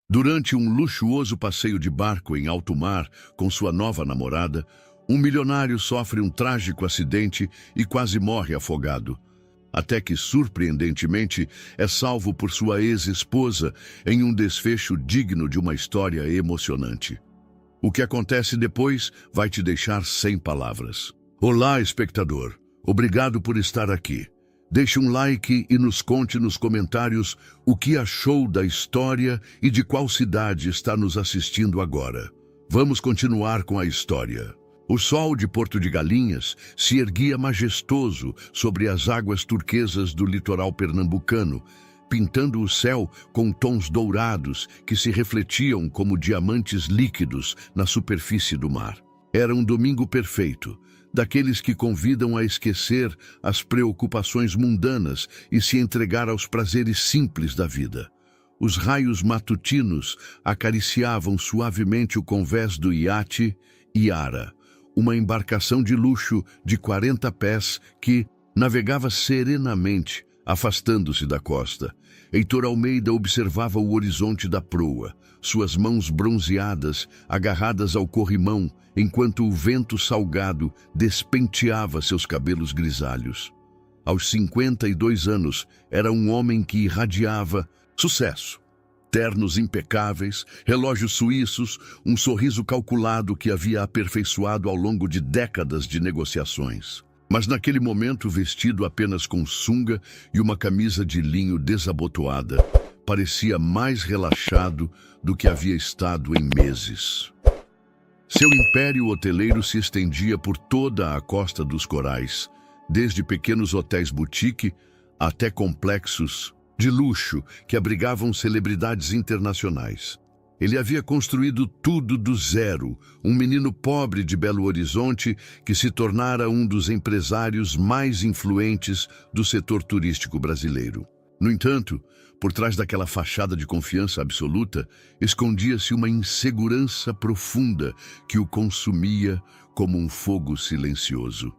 Durante um luxuoso passeio de barco em alto mar com sua nova namorada, um milionário sofre um trágico acidente e quase morre afogado. Até que, surpreendentemente, é salvo por sua ex-esposa em um desfecho digno de uma história emocionante. O que acontece depois vai te deixar sem palavras. Olá, espectador. Obrigado por estar aqui. Deixe um like e nos conte nos comentários o que achou da história e de qual cidade está nos assistindo agora. Vamos continuar com a história. O sol de Porto de Galinhas se erguia majestoso sobre as águas turquesas do litoral pernambucano, pintando o céu com tons dourados que se refletiam como diamantes líquidos na superfície do mar. Era um domingo perfeito, daqueles que convidam a esquecer as preocupações mundanas e se entregar aos prazeres simples da vida. Os raios matutinos acariciavam suavemente o convés do iate Iara, uma embarcação de luxo de 40 pés que navegava serenamente, afastando-se da costa. Heitor Almeida observava o horizonte da proa, suas mãos bronzeadas agarradas ao corrimão, enquanto o vento salgado despenteava seus cabelos grisalhos. Aos 52 anos, era um homem que irradiava sucesso. Ternos impecáveis, relógios suíços, um sorriso calculado que havia aperfeiçoado ao longo de décadas de negociações. Mas naquele momento, vestido apenas com sunga e uma camisa de linho desabotoada, parecia mais relaxado do que havia estado em meses. Seu império hoteleiro se estendia por toda a Costa dos Corais, desde pequenos hotéis boutique até complexos de luxo que abrigavam celebridades internacionais. Ele havia construído tudo do zero, um menino pobre de Belo Horizonte que se tornara um dos empresários mais influentes do setor turístico brasileiro. No entanto, por trás daquela fachada de confiança absoluta, escondia-se uma insegurança profunda que o consumia como um fogo silencioso.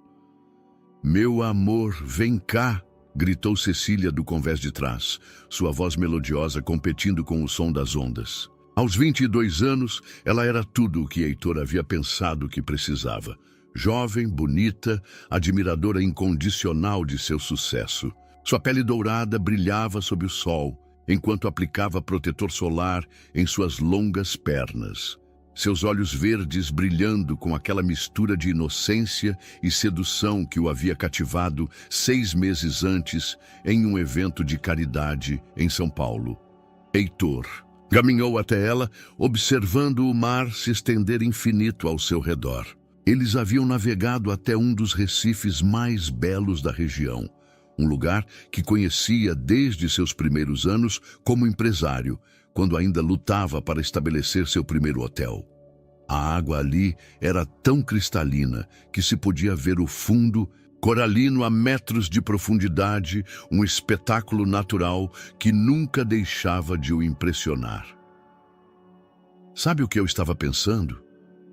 "Meu amor, vem cá!" gritou Cecília do convés de trás, sua voz melodiosa competindo com o som das ondas. Aos 22 anos, ela era tudo o que Heitor havia pensado que precisava. Jovem, bonita, admiradora incondicional de seu sucesso. Sua pele dourada brilhava sob o sol, enquanto aplicava protetor solar em suas longas pernas. Seus olhos verdes brilhando com aquela mistura de inocência e sedução que o havia cativado 6 meses antes em um evento de caridade em São Paulo. Heitor caminhou até ela, observando o mar se estender infinito ao seu redor. Eles haviam navegado até um dos recifes mais belos da região, um lugar que conhecia desde seus primeiros anos como empresário, quando ainda lutava para estabelecer seu primeiro hotel. A água ali era tão cristalina que se podia ver o fundo coralino a metros de profundidade, um espetáculo natural que nunca deixava de o impressionar. "Sabe o que eu estava pensando?"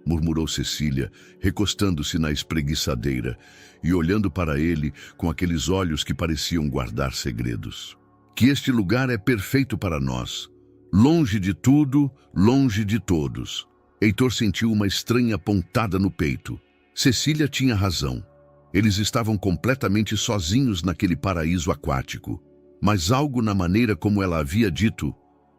murmurou Cecília, recostando-se na espreguiçadeira e olhando para ele com aqueles olhos que pareciam guardar segredos. "Que este lugar é perfeito para nós. Longe de tudo, longe de todos." Heitor sentiu uma estranha pontada no peito. Cecília tinha razão. Eles estavam completamente sozinhos naquele paraíso aquático. Mas algo na maneira como ela havia dito,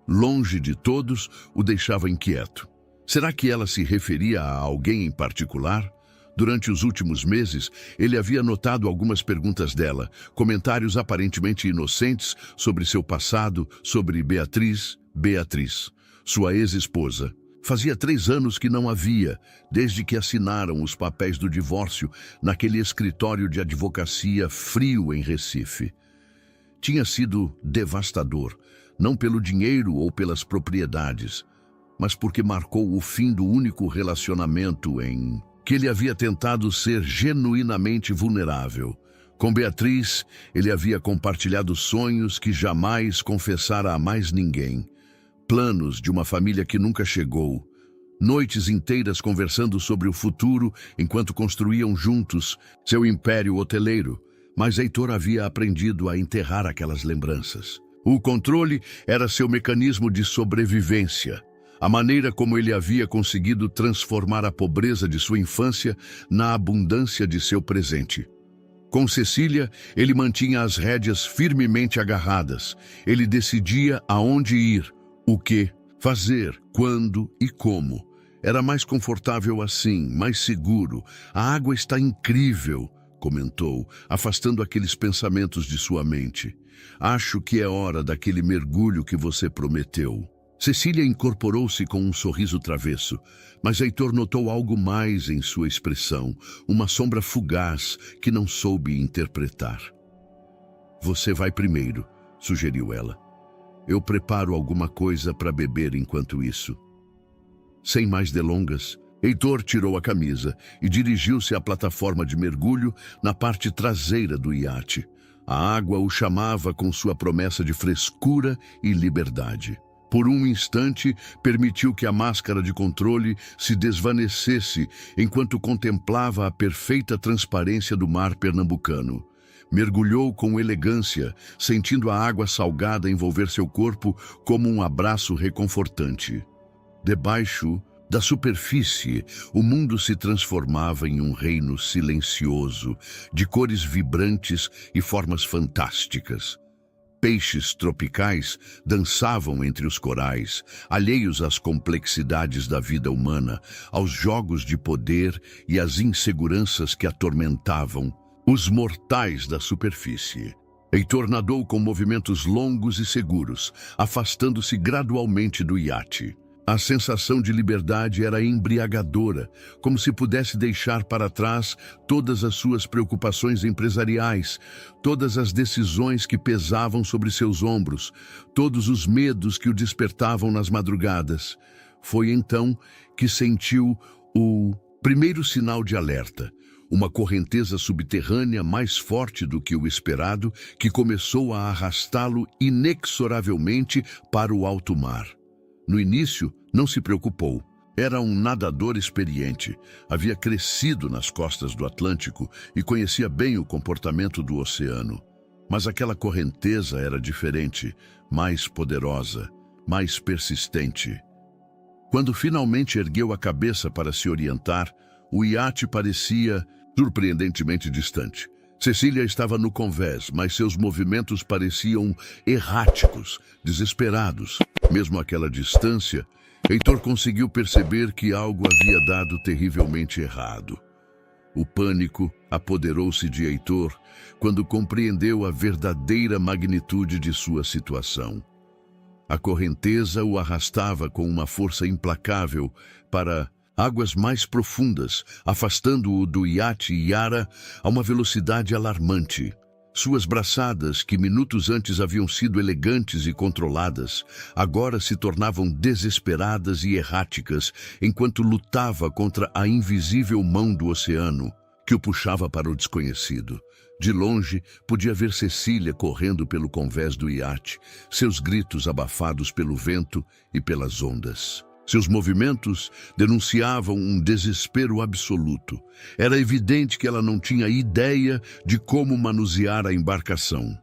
longe de todos, o deixava inquieto. Será que ela se referia a alguém em particular? Durante os últimos meses, ele havia notado algumas perguntas dela, comentários aparentemente inocentes sobre seu passado, sobre Beatriz, sua ex-esposa. Fazia 3 anos que não havia, desde que assinaram os papéis do divórcio naquele escritório de advocacia frio em Recife. Tinha sido devastador, não pelo dinheiro ou pelas propriedades, mas porque marcou o fim do único relacionamento em que ele havia tentado ser genuinamente vulnerável. Com Beatriz, ele havia compartilhado sonhos que jamais confessara a mais ninguém. Planos de uma família que nunca chegou. Noites inteiras conversando sobre o futuro enquanto construíam juntos seu império hoteleiro. Mas Heitor havia aprendido a enterrar aquelas lembranças. O controle era seu mecanismo de sobrevivência, a maneira como ele havia conseguido transformar a pobreza de sua infância na abundância de seu presente. Com Cecília, ele mantinha as rédeas firmemente agarradas. Ele decidia aonde ir, o que fazer, quando e como. Era mais confortável assim, mais seguro. A água está incrível, comentou, afastando aqueles pensamentos de sua mente. Acho que é hora daquele mergulho que você prometeu. Cecília incorporou-se com um sorriso travesso, mas Heitor notou algo mais em sua expressão, uma sombra fugaz que não soube interpretar. Você vai primeiro, sugeriu ela. Eu preparo alguma coisa para beber enquanto isso. Sem mais delongas, Heitor tirou a camisa e dirigiu-se à plataforma de mergulho na parte traseira do iate. A água o chamava com sua promessa de frescura e liberdade. Por um instante, permitiu que a máscara de controle se desvanecesse enquanto contemplava a perfeita transparência do mar pernambucano. Mergulhou com elegância, sentindo a água salgada envolver seu corpo como um abraço reconfortante. Debaixo da superfície, o mundo se transformava em um reino silencioso, de cores vibrantes e formas fantásticas. Peixes tropicais dançavam entre os corais, alheios às complexidades da vida humana, aos jogos de poder e às inseguranças que atormentavam os mortais da superfície. Heitor nadou com movimentos longos e seguros, afastando-se gradualmente do iate. A sensação de liberdade era embriagadora, como se pudesse deixar para trás todas as suas preocupações empresariais, todas as decisões que pesavam sobre seus ombros, todos os medos que o despertavam nas madrugadas. Foi então que sentiu o primeiro sinal de alerta, uma correnteza subterrânea mais forte do que o esperado, que começou a arrastá-lo inexoravelmente para o alto mar. No início, não se preocupou. Era um nadador experiente. Havia crescido nas costas do Atlântico e conhecia bem o comportamento do oceano. Mas aquela correnteza era diferente, mais poderosa, mais persistente. Quando finalmente ergueu a cabeça para se orientar, o iate parecia surpreendentemente distante. Cecília estava no convés, mas seus movimentos pareciam erráticos, desesperados. Mesmo àquela distância, Heitor conseguiu perceber que algo havia dado terrivelmente errado. O pânico apoderou-se de Heitor quando compreendeu a verdadeira magnitude de sua situação. A correnteza o arrastava com uma força implacável para águas mais profundas, afastando-o do iate Yara a uma velocidade alarmante. Suas braçadas, que minutos antes haviam sido elegantes e controladas, agora se tornavam desesperadas e erráticas enquanto lutava contra a invisível mão do oceano, que o puxava para o desconhecido. De longe, podia ver Cecília correndo pelo convés do iate, seus gritos abafados pelo vento e pelas ondas. Seus movimentos denunciavam um desespero absoluto. Era evidente que ela não tinha ideia de como manusear a embarcação.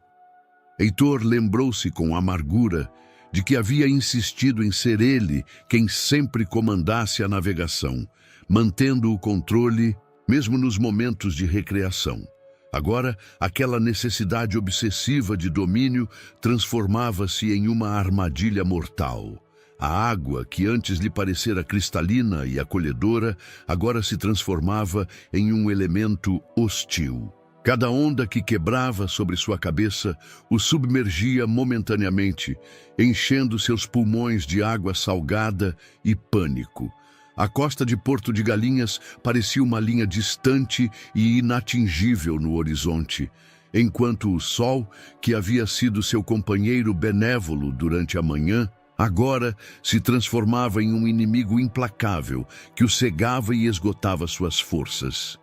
Heitor lembrou-se com amargura de que havia insistido em ser ele quem sempre comandasse a navegação, mantendo o controle mesmo nos momentos de recreação. Agora, aquela necessidade obsessiva de domínio transformava-se em uma armadilha mortal. A água, que antes lhe parecera cristalina e acolhedora, agora se transformava em um elemento hostil. Cada onda que quebrava sobre sua cabeça o submergia momentaneamente, enchendo seus pulmões de água salgada e pânico. A costa de Porto de Galinhas parecia uma linha distante e inatingível no horizonte, enquanto o sol, que havia sido seu companheiro benévolo durante a manhã, agora se transformava em um inimigo implacável que o cegava e esgotava suas forças.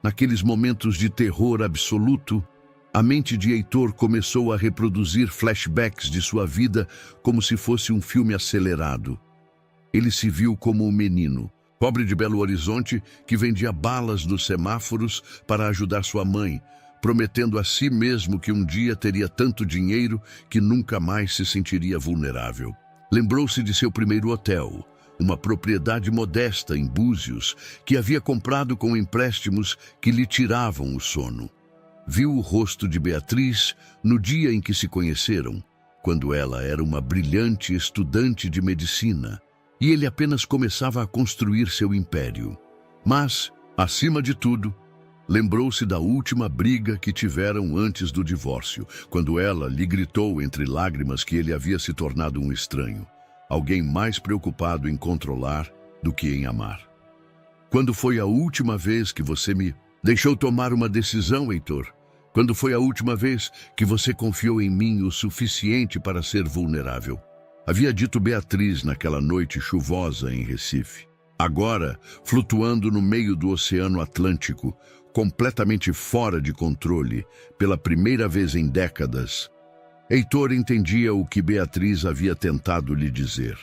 Naqueles momentos de terror absoluto, a mente de Heitor começou a reproduzir flashbacks de sua vida como se fosse um filme acelerado. Ele se viu como um menino, pobre de Belo Horizonte, que vendia balas nos semáforos para ajudar sua mãe, prometendo a si mesmo que um dia teria tanto dinheiro que nunca mais se sentiria vulnerável. Lembrou-se de seu primeiro hotel, uma propriedade modesta em Búzios, que havia comprado com empréstimos que lhe tiravam o sono. Viu o rosto de Beatriz no dia em que se conheceram, quando ela era uma brilhante estudante de medicina, e ele apenas começava a construir seu império. Mas, acima de tudo, lembrou-se da última briga que tiveram antes do divórcio, quando ela lhe gritou entre lágrimas que ele havia se tornado um estranho, alguém mais preocupado em controlar do que em amar. Quando foi a última vez que você me deixou tomar uma decisão, Heitor? Quando foi a última vez que você confiou em mim o suficiente para ser vulnerável? Havia dito Beatriz naquela noite chuvosa em Recife. Agora, flutuando no meio do Oceano Atlântico, completamente fora de controle, pela primeira vez em décadas, Heitor entendia o que Beatriz havia tentado lhe dizer.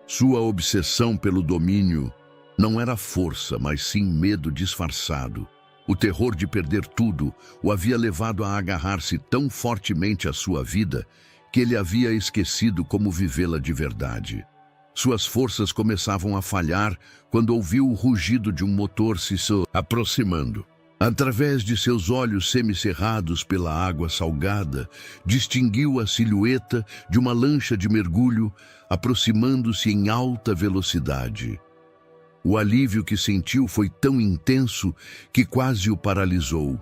Sua obsessão pelo domínio não era força, mas sim medo disfarçado. O terror de perder tudo o havia levado a agarrar-se tão fortemente à sua vida que ele havia esquecido como vivê-la de verdade. Suas forças começavam a falhar quando ouviu o rugido de um motor se aproximando. Através de seus olhos semicerrados pela água salgada, distinguiu a silhueta de uma lancha de mergulho aproximando-se em alta velocidade. O alívio que sentiu foi tão intenso que quase o paralisou,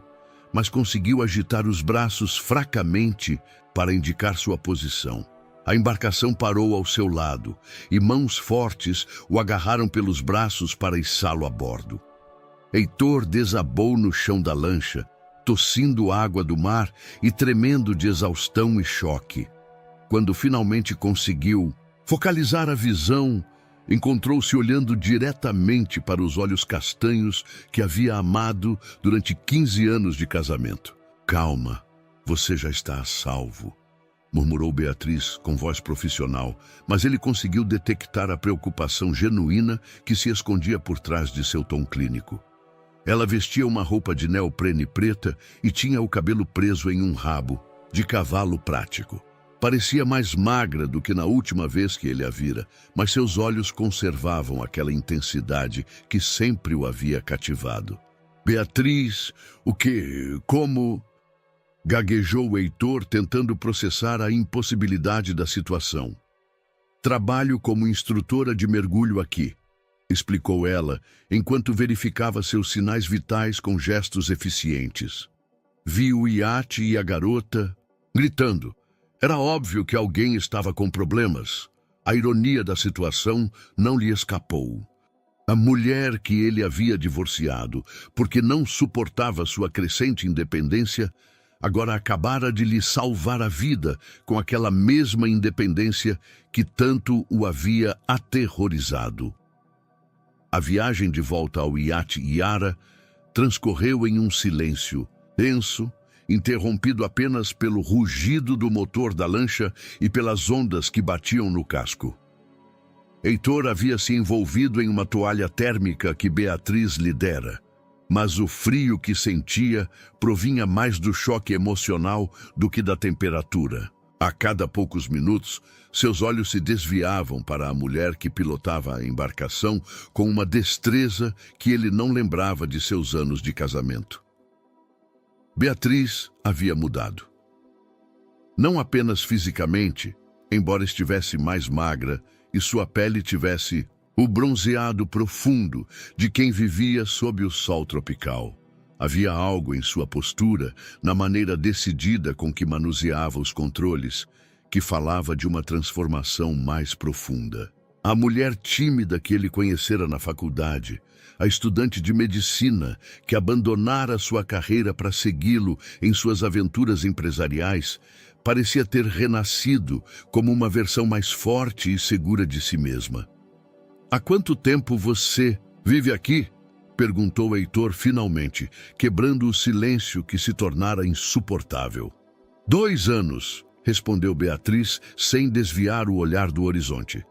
mas conseguiu agitar os braços fracamente para indicar sua posição. A embarcação parou ao seu lado e mãos fortes o agarraram pelos braços para içá-lo a bordo. Heitor desabou no chão da lancha, tossindo água do mar e tremendo de exaustão e choque. Quando finalmente conseguiu focalizar a visão, encontrou-se olhando diretamente para os olhos castanhos que havia amado durante 15 anos de casamento. Calma, você já está a salvo, murmurou Beatriz com voz profissional, mas ele conseguiu detectar a preocupação genuína que se escondia por trás de seu tom clínico. Ela vestia uma roupa de neoprene preta e tinha o cabelo preso em um rabo, de cavalo prático. Parecia mais magra do que na última vez que ele a vira, mas seus olhos conservavam aquela intensidade que sempre o havia cativado. Beatriz, o quê? Como? Gaguejou Heitor, tentando processar a impossibilidade da situação. Trabalho como instrutora de mergulho aqui, explicou ela, enquanto verificava seus sinais vitais com gestos eficientes. Vi o iate e a garota gritando. Era óbvio que alguém estava com problemas. A ironia da situação não lhe escapou. A mulher que ele havia divorciado, porque não suportava sua crescente independência, agora acabara de lhe salvar a vida com aquela mesma independência que tanto o havia aterrorizado. A viagem de volta ao iate Yara transcorreu em um silêncio denso, interrompido apenas pelo rugido do motor da lancha e pelas ondas que batiam no casco. Heitor havia se envolvido em uma toalha térmica que Beatriz lhe dera, mas o frio que sentia provinha mais do choque emocional do que da temperatura. A cada poucos minutos, seus olhos se desviavam para a mulher que pilotava a embarcação com uma destreza que ele não lembrava de seus anos de casamento. Beatriz havia mudado. Não apenas fisicamente, embora estivesse mais magra e sua pele tivesse o bronzeado profundo de quem vivia sob o sol tropical. Havia algo em sua postura, na maneira decidida com que manuseava os controles, que falava de uma transformação mais profunda. A mulher tímida que ele conhecera na faculdade, a estudante de medicina que abandonara sua carreira para segui-lo em suas aventuras empresariais, parecia ter renascido como uma versão mais forte e segura de si mesma. Há quanto tempo você vive aqui? Perguntou Heitor finalmente, quebrando o silêncio que se tornara insuportável. 2 anos, respondeu Beatriz, sem desviar o olhar do horizonte.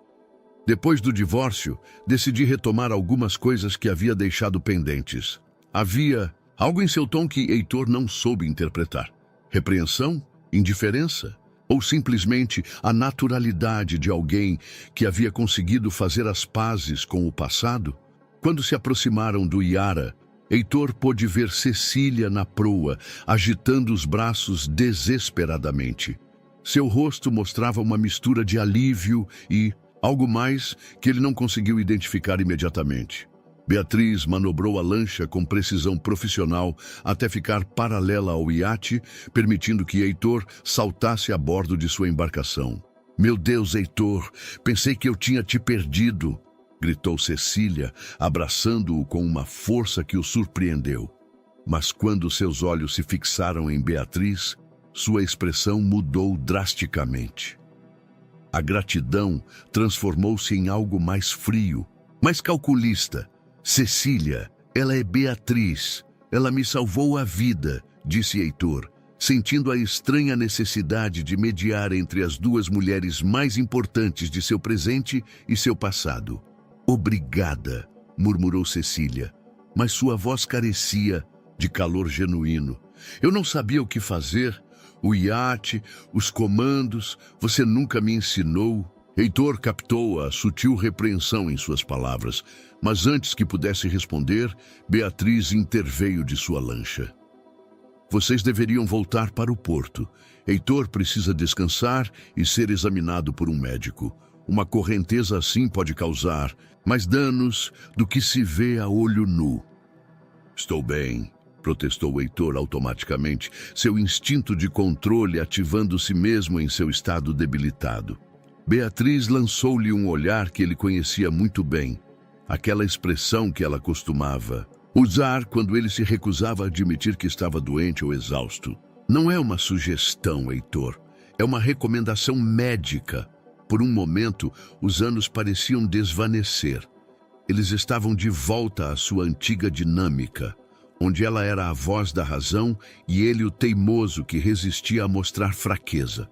Depois do divórcio, decidi retomar algumas coisas que havia deixado pendentes. Havia Algo em seu tom que Heitor não soube interpretar. Repreensão? Indiferença? Ou simplesmente a naturalidade de alguém que havia conseguido fazer as pazes com o passado? Quando se aproximaram do Iara, Heitor pôde ver Cecília na proa, agitando os braços desesperadamente. Seu rosto mostrava uma mistura de alívio e algo mais que ele não conseguiu identificar imediatamente. Beatriz manobrou a lancha com precisão profissional até ficar paralela ao iate, permitindo que Heitor saltasse a bordo de sua embarcação. "Meu Deus, Heitor, pensei que eu tinha te perdido", gritou Cecília, abraçando-o com uma força que o surpreendeu. Mas quando seus olhos se fixaram em Beatriz, sua expressão mudou drasticamente. A gratidão transformou-se em algo mais frio, mais calculista. "Cecília, ela é Beatriz. Ela me salvou a vida", disse Heitor, sentindo a estranha necessidade de mediar entre as duas mulheres mais importantes de seu presente e seu passado. "Obrigada", murmurou Cecília, mas sua voz carecia de calor genuíno. "Eu não sabia o que fazer. O iate, os comandos, você nunca me ensinou." Heitor captou a sutil repreensão em suas palavras, mas antes que pudesse responder, Beatriz interveio de sua lancha. "Vocês deveriam voltar para o porto. Heitor precisa descansar e ser examinado por um médico. Uma correnteza assim pode causar mais danos do que se vê a olho nu." "Estou bem", protestou Heitor automaticamente, seu instinto de controle ativando-se mesmo em seu estado debilitado. Beatriz lançou-lhe um olhar que ele conhecia muito bem, aquela expressão que ela costumava usar quando ele se recusava a admitir que estava doente ou exausto. "Não é uma sugestão, Heitor, é uma recomendação médica." Por um momento, os anos pareciam desvanecer. Eles estavam de volta à sua antiga dinâmica, onde ela era a voz da razão e ele o teimoso que resistia a mostrar fraqueza.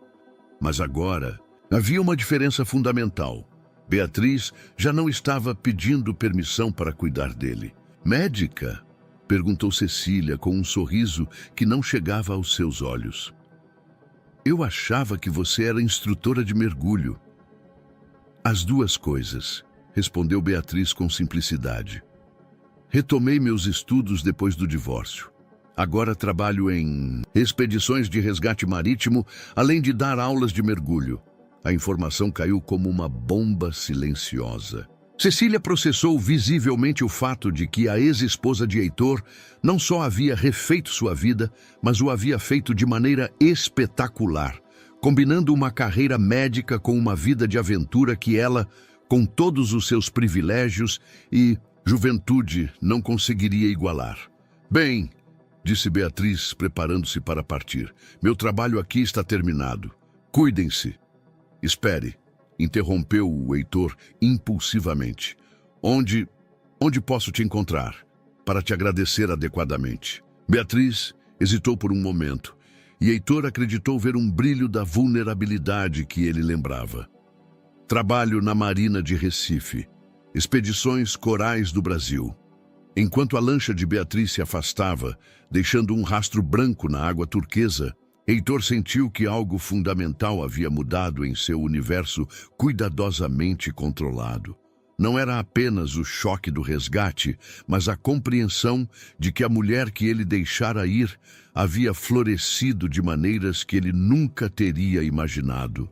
Mas agora havia uma diferença fundamental. Beatriz já não estava pedindo permissão para cuidar dele. "Médica?", perguntou Cecília com um sorriso que não chegava aos seus olhos. "Eu achava que você era instrutora de mergulho." "As duas coisas", respondeu Beatriz com simplicidade. "Retomei meus estudos depois do divórcio. Agora trabalho em expedições de resgate marítimo, além de dar aulas de mergulho." A informação caiu como uma bomba silenciosa. Cecília processou visivelmente o fato de que a ex-esposa de Heitor não só havia refeito sua vida, mas o havia feito de maneira espetacular, combinando uma carreira médica com uma vida de aventura que ela, com todos os seus privilégios e juventude, não conseguiria igualar. "Bem", disse Beatriz, preparando-se para partir, "meu trabalho aqui está terminado. Cuidem-se." "Espere", interrompeu o Heitor impulsivamente. Onde posso te encontrar para te agradecer adequadamente?" Beatriz hesitou por um momento, e Heitor acreditou ver um brilho da vulnerabilidade que ele lembrava. "Trabalho na Marina de Recife, expedições corais do Brasil." Enquanto a lancha de Beatriz se afastava, deixando um rastro branco na água turquesa, Heitor sentiu que algo fundamental havia mudado em seu universo cuidadosamente controlado. Não era apenas o choque do resgate, mas a compreensão de que a mulher que ele deixara ir havia florescido de maneiras que ele nunca teria imaginado.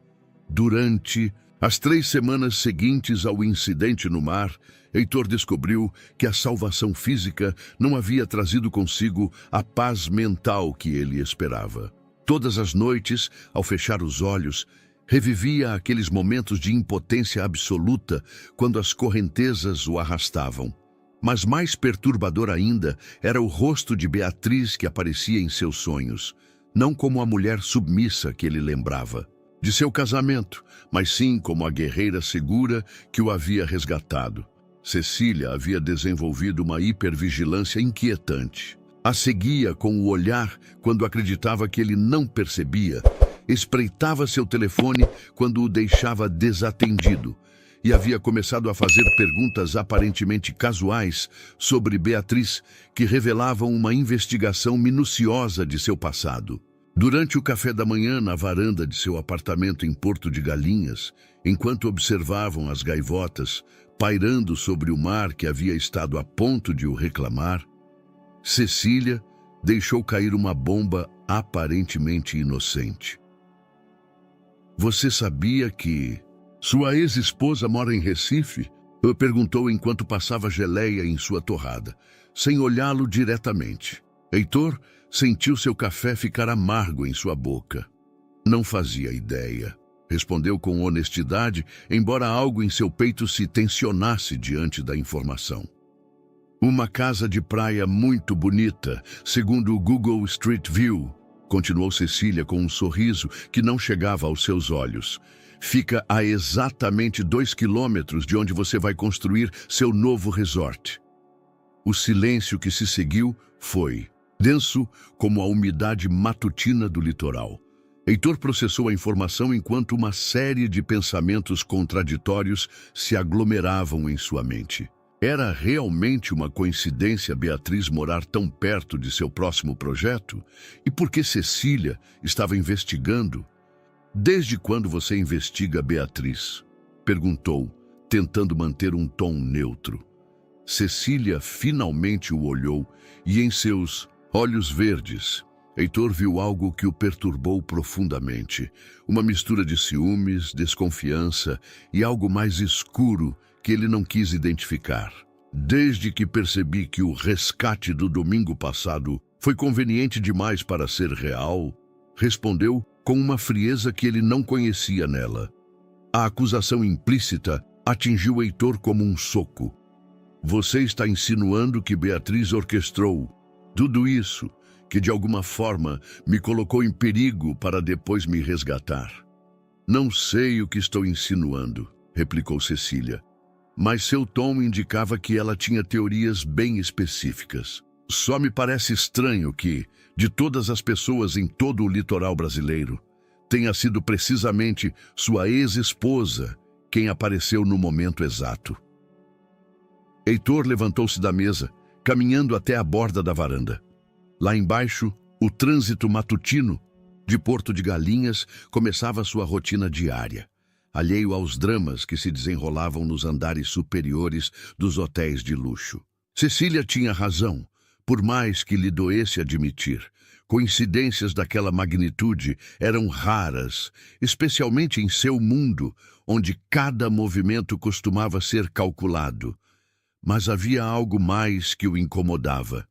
Durante as 3 semanas seguintes ao incidente no mar, Heitor descobriu que a salvação física não havia trazido consigo a paz mental que ele esperava. Todas as noites, ao fechar os olhos, revivia aqueles momentos de impotência absoluta quando as correntezas o arrastavam. Mas mais perturbador ainda era o rosto de Beatriz que aparecia em seus sonhos, não como a mulher submissa que ele lembrava de seu casamento, mas sim como a guerreira segura que o havia resgatado. Cecília havia desenvolvido uma hipervigilância inquietante. A seguia com o olhar quando acreditava que ele não percebia, espreitava seu telefone quando o deixava desatendido e havia começado a fazer perguntas aparentemente casuais sobre Beatriz, que revelavam uma investigação minuciosa de seu passado. Durante o café da manhã na varanda de seu apartamento em Porto de Galinhas, enquanto observavam as gaivotas pairando sobre o mar que havia estado a ponto de o reclamar, Cecília deixou cair uma bomba aparentemente inocente. "Você sabia que sua ex-esposa mora em Recife?" Perguntou enquanto passava geleia em sua torrada, sem olhá-lo diretamente. Heitor sentiu seu café ficar amargo em sua boca. "Não fazia ideia", respondeu com honestidade, embora algo em seu peito se tensionasse diante da informação. "Uma casa de praia muito bonita, segundo o Google Street View", continuou Cecília com um sorriso que não chegava aos seus olhos. "Fica a exatamente 2 quilômetros de onde você vai construir seu novo resort." O silêncio que se seguiu foi denso como a umidade matutina do litoral. Heitor processou a informação enquanto uma série de pensamentos contraditórios se aglomeravam em sua mente. Era realmente uma coincidência Beatriz morar tão perto de seu próximo projeto? E por que Cecília estava investigando? "Desde quando você investiga Beatriz?", perguntou, tentando manter um tom neutro. Cecília finalmente o olhou e em seus olhos verdes, Heitor viu algo que o perturbou profundamente. Uma mistura de ciúmes, desconfiança e algo mais escuro que ele não quis identificar. "Desde que percebi que o resgate do domingo passado foi conveniente demais para ser real", respondeu com uma frieza que ele não conhecia nela. A acusação implícita atingiu Heitor como um soco. "Você está insinuando que Beatriz orquestrou tudo isso, que de alguma forma me colocou em perigo para depois me resgatar?" "Não sei o que estou insinuando", replicou Cecília, mas seu tom indicava que ela tinha teorias bem específicas. "Só me parece estranho que, de todas as pessoas em todo o litoral brasileiro, tenha sido precisamente sua ex-esposa quem apareceu no momento exato." Heitor levantou-se da mesa, caminhando até a borda da varanda. Lá embaixo, o trânsito matutino de Porto de Galinhas começava sua rotina diária, alheio aos dramas que se desenrolavam nos andares superiores dos hotéis de luxo. Cecília tinha razão, por mais que lhe doesse admitir. Coincidências daquela magnitude eram raras, especialmente em seu mundo, onde cada movimento costumava ser calculado. Mas havia algo mais que o incomodava.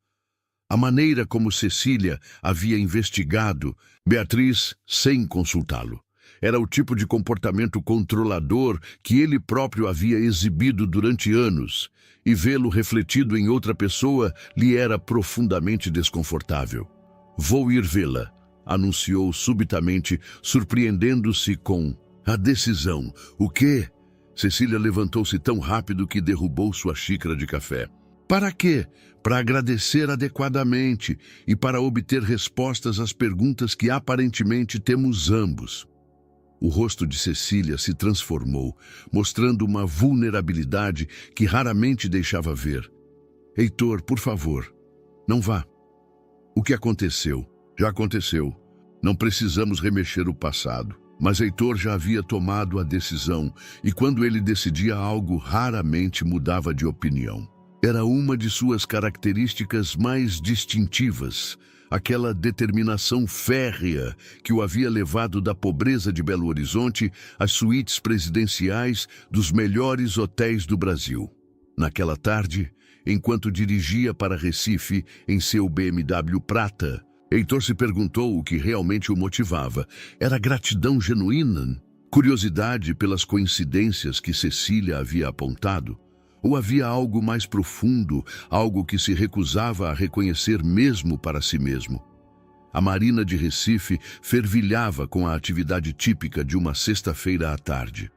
A maneira como Cecília havia investigado Beatriz sem consultá-lo. Era o tipo de comportamento controlador que ele próprio havia exibido durante anos, e vê-lo refletido em outra pessoa lhe era profundamente desconfortável. "Vou ir vê-la", anunciou subitamente, surpreendendo-se com a decisão. "O quê?" Cecília levantou-se tão rápido que derrubou sua xícara de café. "Para quê? Para agradecer adequadamente e para obter respostas às perguntas que aparentemente temos ambos." O rosto de Cecília se transformou, mostrando uma vulnerabilidade que raramente deixava ver. "Heitor, por favor, não vá. O que aconteceu, já aconteceu. Não precisamos remexer o passado." Mas Heitor já havia tomado a decisão, e quando ele decidia algo, raramente mudava de opinião. Era uma de suas características mais distintivas, aquela determinação férrea que o havia levado da pobreza de Belo Horizonte às suítes presidenciais dos melhores hotéis do Brasil. Naquela tarde, enquanto dirigia para Recife em seu BMW prata, Heitor se perguntou o que realmente o motivava. Era gratidão genuína? Curiosidade pelas coincidências que Cecília havia apontado? Ou havia algo mais profundo, algo que se recusava a reconhecer mesmo para si mesmo? A marina de Recife fervilhava com a atividade típica de uma sexta-feira à tarde.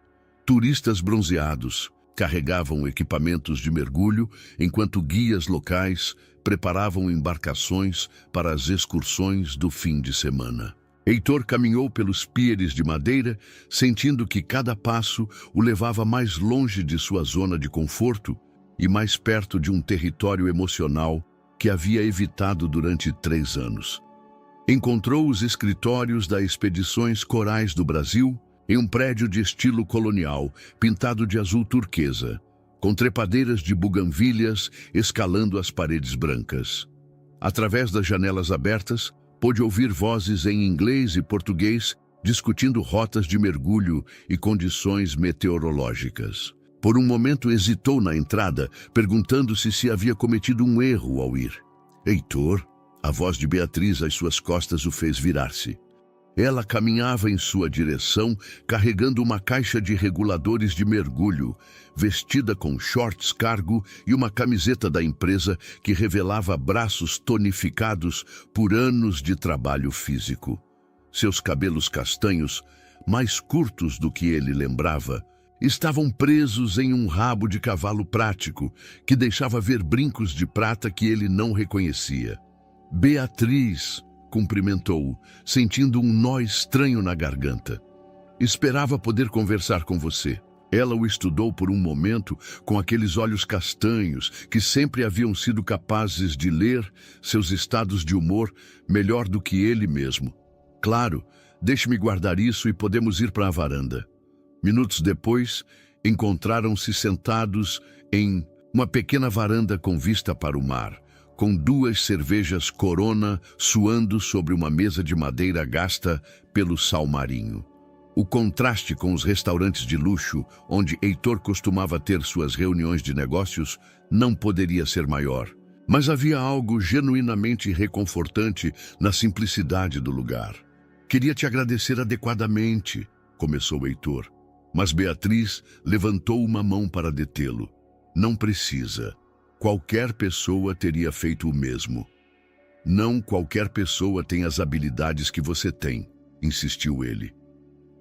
Turistas bronzeados carregavam equipamentos de mergulho, enquanto guias locais preparavam embarcações para as excursões do fim de semana. Heitor caminhou pelos pieres de madeira, sentindo que cada passo o levava mais longe de sua zona de conforto e mais perto de um território emocional que havia evitado durante 3 anos. Encontrou os escritórios das Expedições Corais do Brasil em um prédio de estilo colonial, pintado de azul turquesa, com trepadeiras de buganvílias escalando as paredes brancas. Através das janelas abertas, pôde ouvir vozes em inglês e português discutindo rotas de mergulho e condições meteorológicas. Por um momento hesitou na entrada, perguntando-se se havia cometido um erro ao ir. Heitor, a voz de Beatriz às suas costas o fez virar-se. Ela caminhava em sua direção, carregando uma caixa de reguladores de mergulho, vestida com shorts cargo e uma camiseta da empresa que revelava braços tonificados por anos de trabalho físico. Seus cabelos castanhos, mais curtos do que ele lembrava, estavam presos em um rabo de cavalo prático que deixava ver brincos de prata que ele não reconhecia. Beatriz, cumprimentou-o, sentindo um nó estranho na garganta. Esperava poder conversar com você. Ela o estudou por um momento com aqueles olhos castanhos que sempre haviam sido capazes de ler seus estados de humor melhor do que ele mesmo. Claro, deixe-me guardar isso e podemos ir para a varanda. Minutos depois, encontraram-se sentados em uma pequena varanda com vista para o mar, com 2 cervejas Corona suando sobre uma mesa de madeira gasta pelo sal marinho. O contraste com os restaurantes de luxo, onde Heitor costumava ter suas reuniões de negócios, não poderia ser maior. Mas havia algo genuinamente reconfortante na simplicidade do lugar. Queria te agradecer adequadamente, começou Heitor, mas Beatriz levantou uma mão para detê-lo. Não precisa. Qualquer pessoa teria feito o mesmo. Não qualquer pessoa tem as habilidades que você tem, insistiu ele.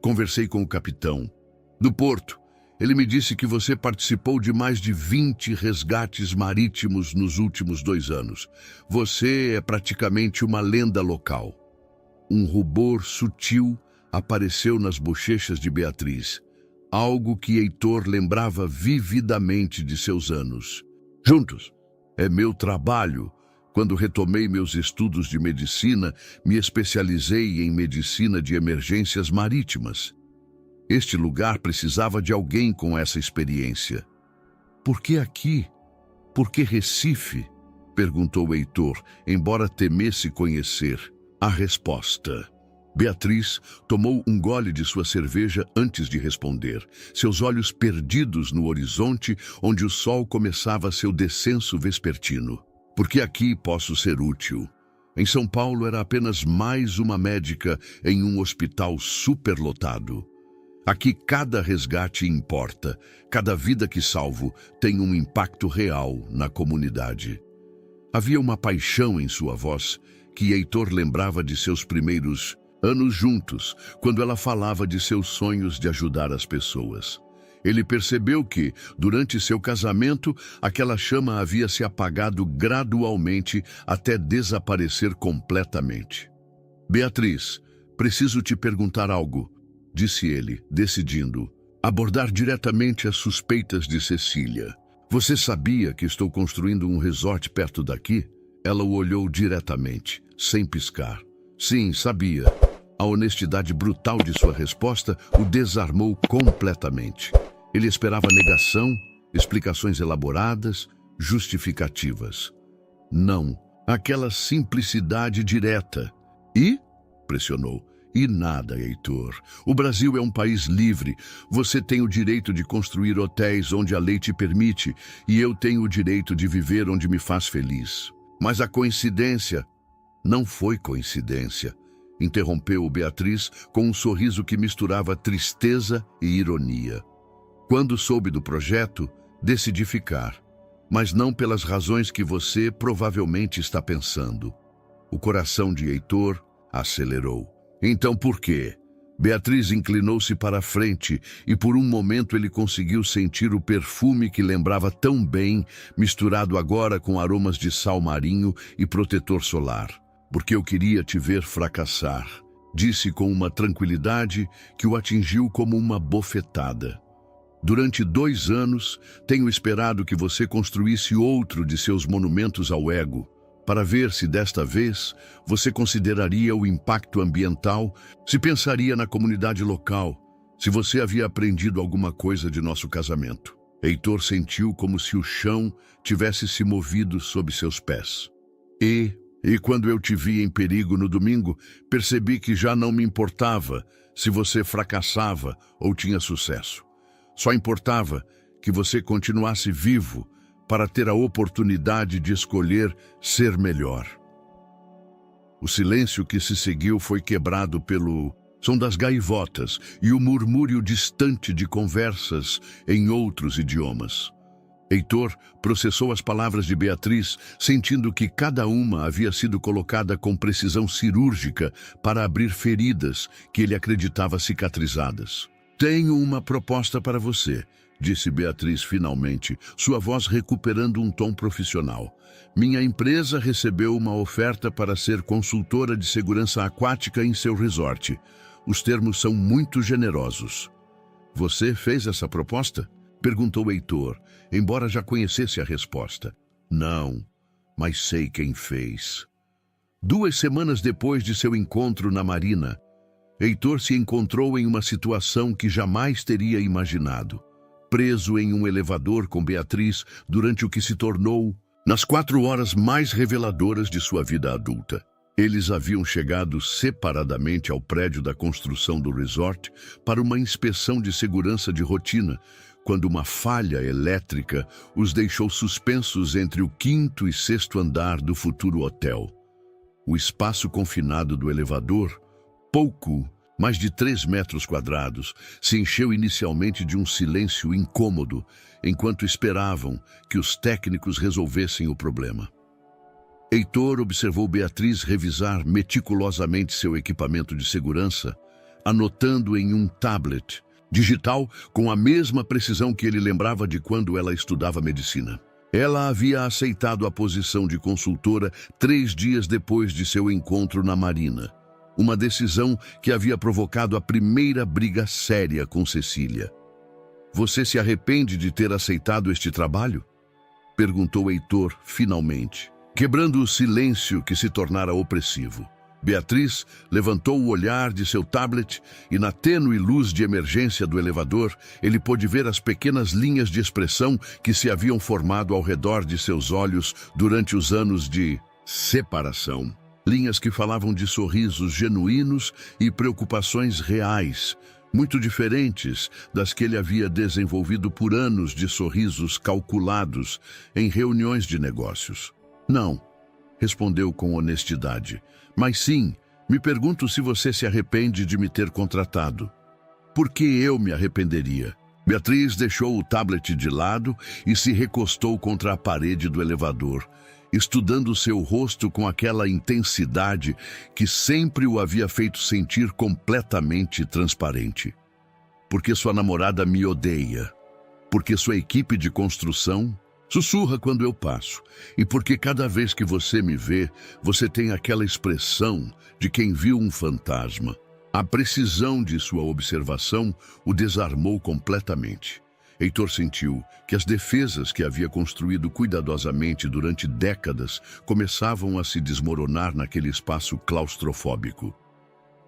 Conversei com o capitão do porto. Ele me disse que você participou de mais de 20 resgates marítimos nos últimos 2 anos. Você é praticamente uma lenda local. Um rubor sutil apareceu nas bochechas de Beatriz, algo que Heitor lembrava vividamente de seus anos. Juntos. É meu trabalho. Quando retomei meus estudos de medicina, me especializei em medicina de emergências marítimas. Este lugar precisava de alguém com essa experiência. Por que aqui? Por que Recife? Perguntou Heitor, embora temesse conhecer a resposta. Beatriz tomou um gole de sua cerveja antes de responder, seus olhos perdidos no horizonte onde o sol começava seu descenso vespertino. Porque aqui posso ser útil. Em São Paulo era apenas mais uma médica em um hospital superlotado. Aqui cada resgate importa, cada vida que salvo tem um impacto real na comunidade. Havia uma paixão em sua voz que Heitor lembrava de seus primeiros anos juntos, quando ela falava de seus sonhos de ajudar as pessoas. Ele percebeu que, durante seu casamento, aquela chama havia se apagado gradualmente até desaparecer completamente. Beatriz, preciso te perguntar algo, disse ele, decidindo abordar diretamente as suspeitas de Cecília. Você sabia que estou construindo um resort perto daqui? Ela o olhou diretamente, sem piscar. Sim, sabia. A honestidade brutal de sua resposta o desarmou completamente. Ele esperava negação, explicações elaboradas, justificativas. Não, aquela simplicidade direta. E? Pressionou. E nada, Heitor. O Brasil é um país livre. Você tem o direito de construir hotéis onde a lei te permite, e eu tenho o direito de viver onde me faz feliz. Mas a coincidência não foi coincidência. Interrompeu Beatriz com um sorriso que misturava tristeza e ironia. Quando soube do projeto, decidi ficar, mas não pelas razões que você provavelmente está pensando. O coração de Heitor acelerou. Então por quê? Beatriz inclinou-se para a frente e por um momento ele conseguiu sentir o perfume que lembrava tão bem, misturado agora com aromas de sal marinho e protetor solar. Porque eu queria te ver fracassar. disse com uma tranquilidade que o atingiu como uma bofetada. Durante 2 anos, tenho esperado que você construísse outro de seus monumentos ao ego, para ver se desta vez você consideraria o impacto ambiental, se pensaria na comunidade local, se você havia aprendido alguma coisa de nosso casamento. Heitor sentiu como se o chão tivesse se movido sob seus pés. E quando eu te vi em perigo no domingo, percebi que já não me importava se você fracassava ou tinha sucesso. Só importava que você continuasse vivo para ter a oportunidade de escolher ser melhor. O silêncio que se seguiu foi quebrado pelo som das gaivotas e o murmúrio distante de conversas em outros idiomas. Heitor processou as palavras de Beatriz, sentindo que cada uma havia sido colocada com precisão cirúrgica para abrir feridas que ele acreditava cicatrizadas. Tenho uma proposta para você, disse Beatriz finalmente, sua voz recuperando um tom profissional. Minha empresa recebeu uma oferta para ser consultora de segurança aquática em seu resort. Os termos são muito generosos. Você fez essa proposta? Perguntou Heitor, embora já conhecesse a resposta. Não, mas sei quem fez. 2 semanas depois de seu encontro na marina, Heitor se encontrou em uma situação que jamais teria imaginado. Preso em um elevador com Beatriz durante o que se tornou nas 4 horas mais reveladoras de sua vida adulta. Eles haviam chegado separadamente ao prédio da construção do resort para uma inspeção de segurança de rotina, quando uma falha elétrica os deixou suspensos entre o 5º e 6º andar do futuro hotel. O espaço confinado do elevador, pouco mais de 3 metros quadrados, se encheu inicialmente de um silêncio incômodo, enquanto esperavam que os técnicos resolvessem o problema. Heitor observou Beatriz revisar meticulosamente seu equipamento de segurança, anotando em um tablet digital com a mesma precisão que ele lembrava de quando ela estudava medicina. Ela havia aceitado a posição de consultora 3 dias depois de seu encontro na marina. Uma decisão que havia provocado a primeira briga séria com Cecília. Você se arrepende de ter aceitado este trabalho? Perguntou Heitor finalmente, quebrando o silêncio que se tornara opressivo. Beatriz levantou o olhar de seu tablet e, na tênue luz de emergência do elevador, ele pôde ver as pequenas linhas de expressão que se haviam formado ao redor de seus olhos durante os anos de separação. Linhas que falavam de sorrisos genuínos e preocupações reais, muito diferentes das que ele havia desenvolvido por anos de sorrisos calculados em reuniões de negócios. Não, respondeu com honestidade, mas sim, me pergunto se você se arrepende de me ter contratado. Por que eu me arrependeria? Beatriz deixou o tablet de lado e se recostou contra a parede do elevador, estudando seu rosto com aquela intensidade que sempre o havia feito sentir completamente transparente. Porque sua namorada me odeia. Porque sua equipe de construção sussurra quando eu passo. E porque cada vez que você me vê, você tem aquela expressão de quem viu um fantasma. A precisão de sua observação o desarmou completamente. Heitor sentiu que as defesas que havia construído cuidadosamente durante décadas começavam a se desmoronar naquele espaço claustrofóbico.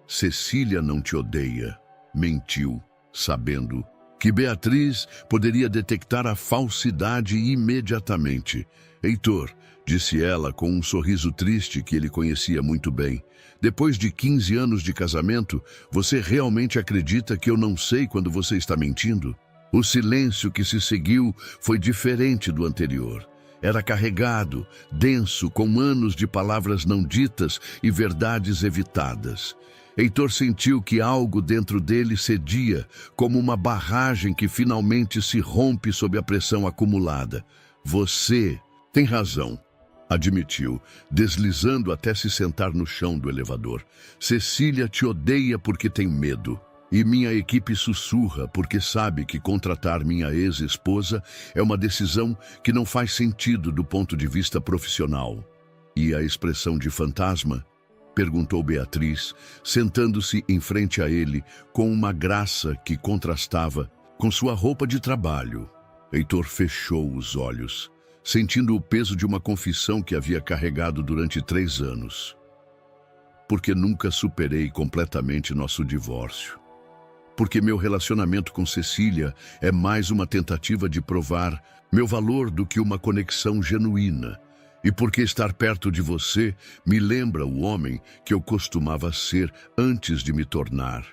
Cecília não te odeia, mentiu, sabendo que Beatriz poderia detectar a falsidade imediatamente. Heitor, disse ela com um sorriso triste que ele conhecia muito bem, depois de 15 anos de casamento, você realmente acredita que eu não sei quando você está mentindo? O silêncio que se seguiu foi diferente do anterior. Era carregado, denso, com anos de palavras não ditas e verdades evitadas. Heitor sentiu que algo dentro dele cedia, como uma barragem que finalmente se rompe sob a pressão acumulada. Você tem razão, admitiu, deslizando até se sentar no chão do elevador. Cecília te odeia porque tem medo. E minha equipe sussurra porque sabe que contratar minha ex-esposa é uma decisão que não faz sentido do ponto de vista profissional. E a expressão de fantasma Perguntou Beatriz, sentando-se em frente a ele, com uma graça que contrastava com sua roupa de trabalho. Heitor fechou os olhos, sentindo o peso de uma confissão que havia carregado durante 3 anos. Porque nunca superei completamente nosso divórcio. Porque meu relacionamento com Cecília é mais uma tentativa de provar meu valor do que uma conexão genuína. E porque estar perto de você me lembra o homem que eu costumava ser antes de me tornar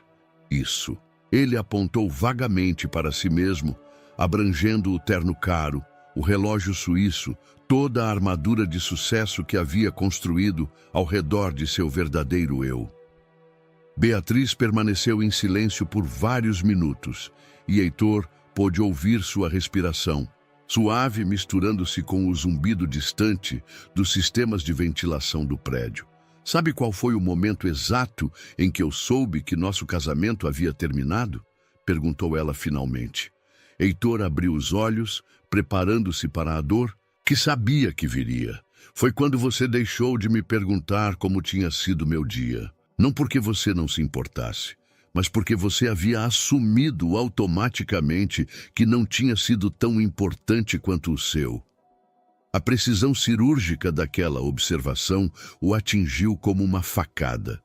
isso. Ele apontou vagamente para si mesmo, abrangendo o terno caro, o relógio suíço, toda a armadura de sucesso que havia construído ao redor de seu verdadeiro eu. Beatriz permaneceu em silêncio por vários minutos, e Heitor pôde ouvir sua respiração, suave misturando-se com o zumbido distante dos sistemas de ventilação do prédio. Sabe qual foi o momento exato em que eu soube que nosso casamento havia terminado? Perguntou ela finalmente. Heitor abriu os olhos, preparando-se para a dor que sabia que viria. Foi quando você deixou de me perguntar como tinha sido meu dia. Não porque você não se importasse, mas porque você havia assumido automaticamente que não tinha sido tão importante quanto o seu. A precisão cirúrgica daquela observação o atingiu como uma facada.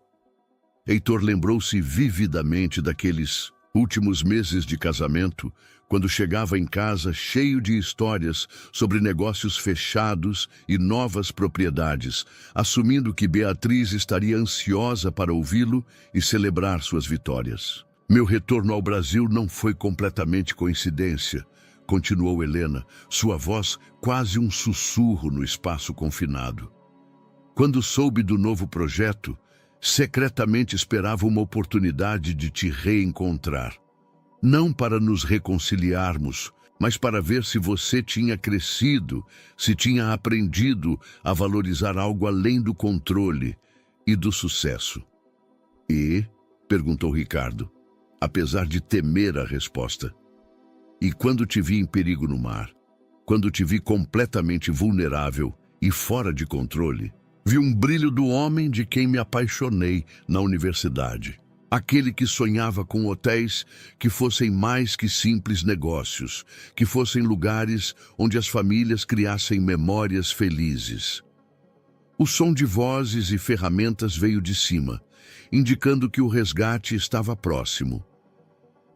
Heitor lembrou-se vividamente daqueles últimos meses de casamento, quando chegava em casa cheio de histórias sobre negócios fechados e novas propriedades, assumindo que Beatriz estaria ansiosa para ouvi-lo e celebrar suas vitórias. Meu retorno ao Brasil não foi completamente coincidência, continuou Helena, sua voz quase um sussurro no espaço confinado. Quando soube do novo projeto, secretamente esperava uma oportunidade de te reencontrar. Não para nos reconciliarmos, mas para ver se você tinha crescido, se tinha aprendido a valorizar algo além do controle e do sucesso. E? Perguntou Ricardo, apesar de temer a resposta. E quando te vi em perigo no mar, quando te vi completamente vulnerável e fora de controle, vi um brilho do homem de quem me apaixonei na universidade. Aquele que sonhava com hotéis que fossem mais que simples negócios, que fossem lugares onde as famílias criassem memórias felizes. O som de vozes e ferramentas veio de cima, indicando que o resgate estava próximo.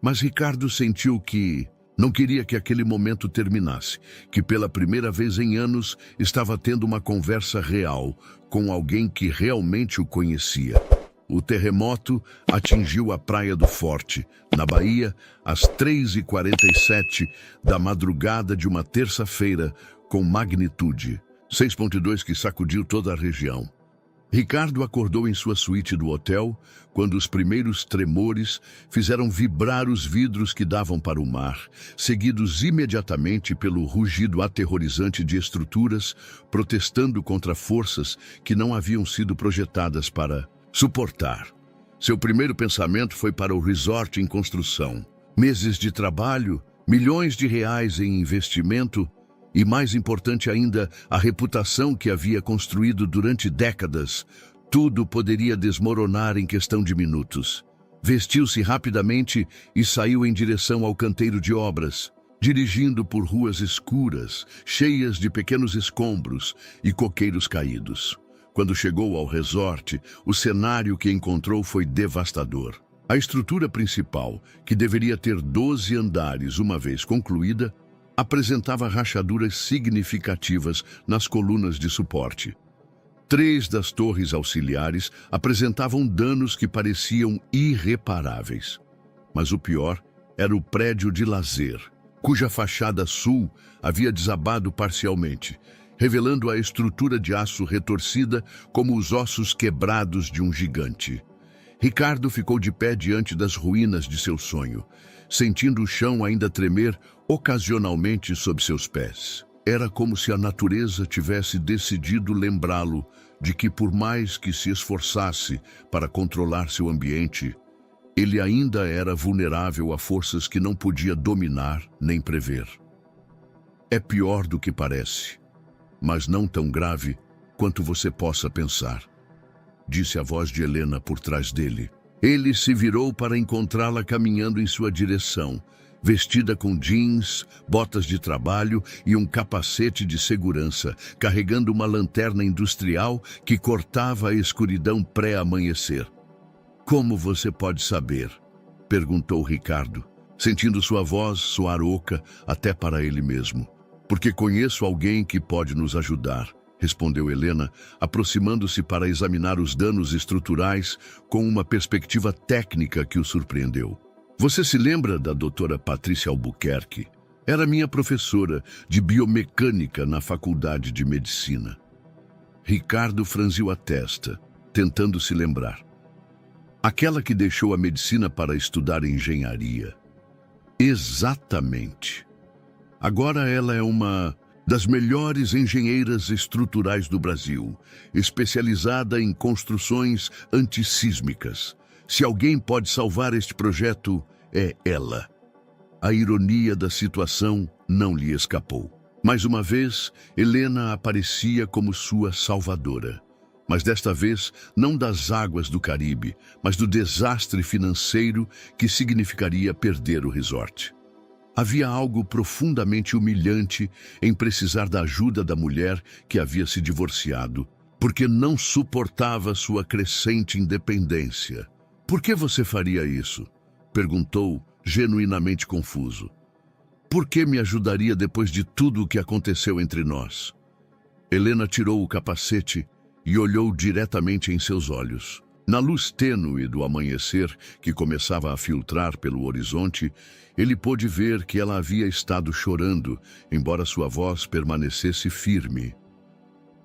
Mas Ricardo sentiu que não queria que aquele momento terminasse, que pela primeira vez em anos estava tendo uma conversa real com alguém que realmente o conhecia. O terremoto atingiu a Praia do Forte, na Bahia, às 3h47 da madrugada de uma terça-feira, com magnitude 6,2 que sacudiu toda a região. Ricardo acordou em sua suíte do hotel quando os primeiros tremores fizeram vibrar os vidros que davam para o mar, seguidos imediatamente pelo rugido aterrorizante de estruturas protestando contra forças que não haviam sido projetadas para suportar. Seu primeiro pensamento foi para o resort em construção. Meses de trabalho, milhões de reais em investimento e, mais importante ainda, a reputação que havia construído durante décadas. Tudo poderia desmoronar em questão de minutos. Vestiu-se rapidamente e saiu em direção ao canteiro de obras, dirigindo por ruas escuras, cheias de pequenos escombros e coqueiros caídos. Quando chegou ao resort, o cenário que encontrou foi devastador. A estrutura principal, que deveria ter 12 andares uma vez concluída, apresentava rachaduras significativas nas colunas de suporte. 3 das torres auxiliares apresentavam danos que pareciam irreparáveis. Mas o pior era o prédio de lazer, cuja fachada sul havia desabado parcialmente, revelando a estrutura de aço retorcida como os ossos quebrados de um gigante. Ricardo ficou de pé diante das ruínas de seu sonho, sentindo o chão ainda tremer ocasionalmente sob seus pés. Era como se a natureza tivesse decidido lembrá-lo de que, por mais que se esforçasse para controlar seu ambiente, ele ainda era vulnerável a forças que não podia dominar nem prever. É pior do que parece, mas não tão grave quanto você possa pensar. disse a voz de Helena por trás dele. Ele se virou para encontrá-la caminhando em sua direção, vestida com jeans, botas de trabalho e um capacete de segurança, carregando uma lanterna industrial que cortava a escuridão pré-amanhecer. "Como você pode saber?", perguntou Ricardo, sentindo sua voz soar oca até para ele mesmo. "Porque conheço alguém que pode nos ajudar", respondeu Helena, aproximando-se para examinar os danos estruturais com uma perspectiva técnica que o surpreendeu. "Você se lembra da doutora Patrícia Albuquerque? Era minha professora de biomecânica na faculdade de medicina." Ricardo franziu a testa, tentando se lembrar. "Aquela que deixou a medicina para estudar engenharia." "Exatamente. Agora ela é uma das melhores engenheiras estruturais do Brasil, especializada em construções antissísmicas. Se alguém pode salvar este projeto, é ela." A ironia da situação não lhe escapou. Mais uma vez, Helena aparecia como sua salvadora. Mas desta vez, não das águas do Caribe, mas do desastre financeiro que significaria perder o resort. Havia algo profundamente humilhante em precisar da ajuda da mulher que havia se divorciado, porque não suportava sua crescente independência. "Por que você faria isso?", perguntou, genuinamente confuso. "Por que me ajudaria depois de tudo o que aconteceu entre nós?" Helena tirou o capacete e olhou diretamente em seus olhos. Na luz tênue do amanhecer que começava a filtrar pelo horizonte, ele pôde ver que ela havia estado chorando, embora sua voz permanecesse firme.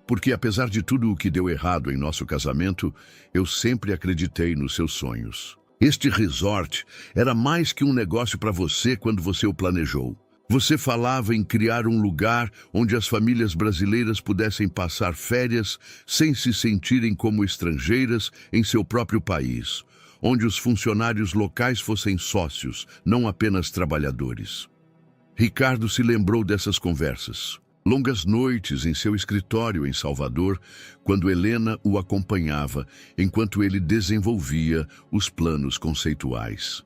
"Porque apesar de tudo o que deu errado em nosso casamento, eu sempre acreditei nos seus sonhos. Este resort era mais que um negócio para você quando você o planejou. Você falava em criar um lugar onde as famílias brasileiras pudessem passar férias sem se sentirem como estrangeiras em seu próprio país, onde os funcionários locais fossem sócios, não apenas trabalhadores." Ricardo se lembrou dessas conversas. Longas noites em seu escritório em Salvador, quando Helena o acompanhava, enquanto ele desenvolvia os planos conceituais.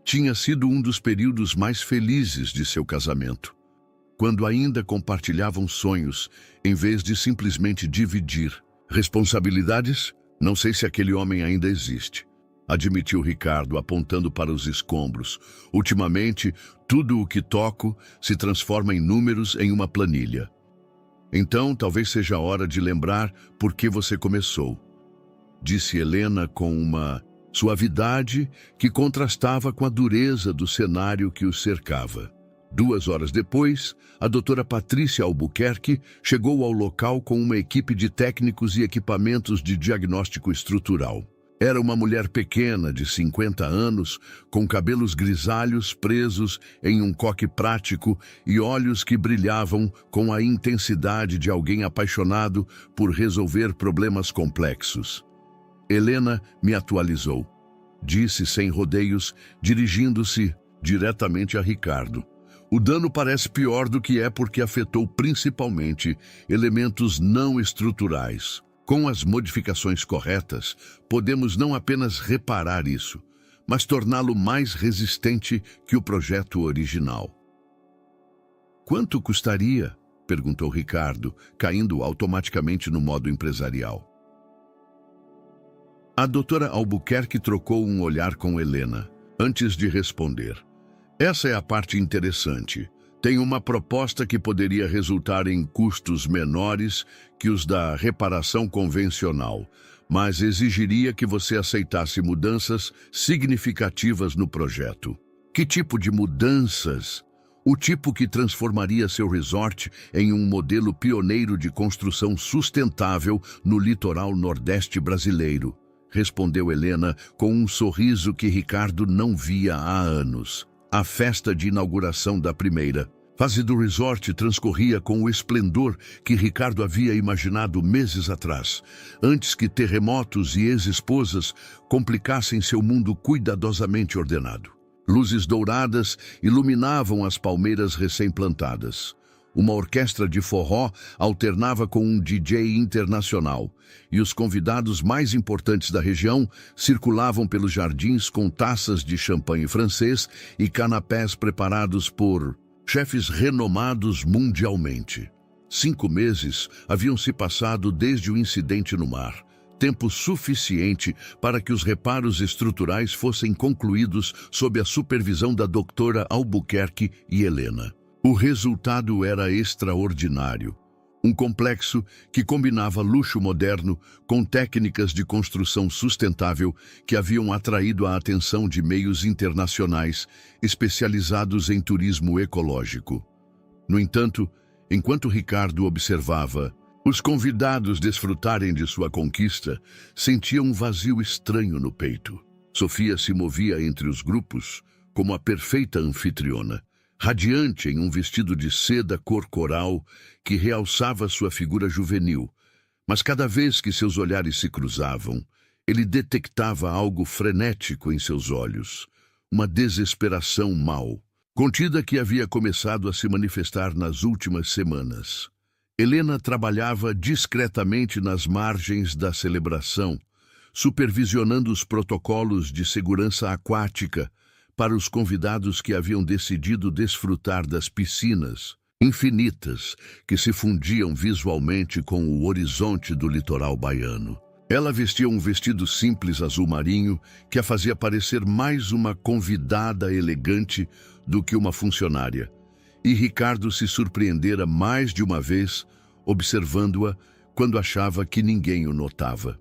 Tinha sido um dos períodos mais felizes de seu casamento, quando ainda compartilhavam sonhos, em vez de simplesmente dividir. "Responsabilidades? Não sei se aquele homem ainda existe", admitiu Ricardo, apontando para os escombros. "Ultimamente, tudo o que toco se transforma em números em uma planilha." "Então, talvez seja a hora de lembrar por que você começou", disse Helena com uma suavidade que contrastava com a dureza do cenário que os cercava. 2 horas depois, a doutora Patrícia Albuquerque chegou ao local com uma equipe de técnicos e equipamentos de diagnóstico estrutural. Era uma mulher pequena, de 50 anos, com cabelos grisalhos presos em um coque prático e olhos que brilhavam com a intensidade de alguém apaixonado por resolver problemas complexos. "Helena me atualizou", disse sem rodeios, dirigindo-se diretamente a Ricardo. "O dano parece pior do que é porque afetou principalmente elementos não estruturais. Com as modificações corretas, podemos não apenas reparar isso, mas torná-lo mais resistente que o projeto original." "Quanto custaria?", perguntou Ricardo, caindo automaticamente no modo empresarial. A doutora Albuquerque trocou um olhar com Helena, antes de responder. "Essa é a parte interessante. Tem uma proposta que poderia resultar em custos menores que os da reparação convencional, mas exigiria que você aceitasse mudanças significativas no projeto." "Que tipo de mudanças?" "O tipo que transformaria seu resort em um modelo pioneiro de construção sustentável no litoral nordeste brasileiro", respondeu Helena com um sorriso que Ricardo não via há anos. A festa de inauguração da primeira fase do resort transcorria com o esplendor que Ricardo havia imaginado meses atrás, antes que terremotos e ex-esposas complicassem seu mundo cuidadosamente ordenado. Luzes douradas iluminavam as palmeiras recém-plantadas. Uma orquestra de forró alternava com um DJ internacional, e os convidados mais importantes da região circulavam pelos jardins com taças de champanhe francês e canapés preparados por chefes renomados mundialmente. 5 meses haviam se passado desde o incidente no mar, tempo suficiente para que os reparos estruturais fossem concluídos sob a supervisão da doutora Albuquerque e Helena. O resultado era extraordinário. Um complexo que combinava luxo moderno com técnicas de construção sustentável que haviam atraído a atenção de meios internacionais especializados em turismo ecológico. No entanto, enquanto Ricardo observava os convidados desfrutarem de sua conquista, sentia um vazio estranho no peito. Sofia se movia entre os grupos como a perfeita anfitriona, radiante em um vestido de seda cor coral que realçava sua figura juvenil. Mas cada vez que seus olhares se cruzavam, ele detectava algo frenético em seus olhos, uma desesperação mau, contida que havia começado a se manifestar nas últimas semanas. Helena trabalhava discretamente nas margens da celebração, supervisionando os protocolos de segurança aquática para os convidados que haviam decidido desfrutar das piscinas infinitas que se fundiam visualmente com o horizonte do litoral baiano. Ela vestia um vestido simples azul marinho que a fazia parecer mais uma convidada elegante do que uma funcionária. E Ricardo se surpreendera mais de uma vez, observando-a quando achava que ninguém o notava.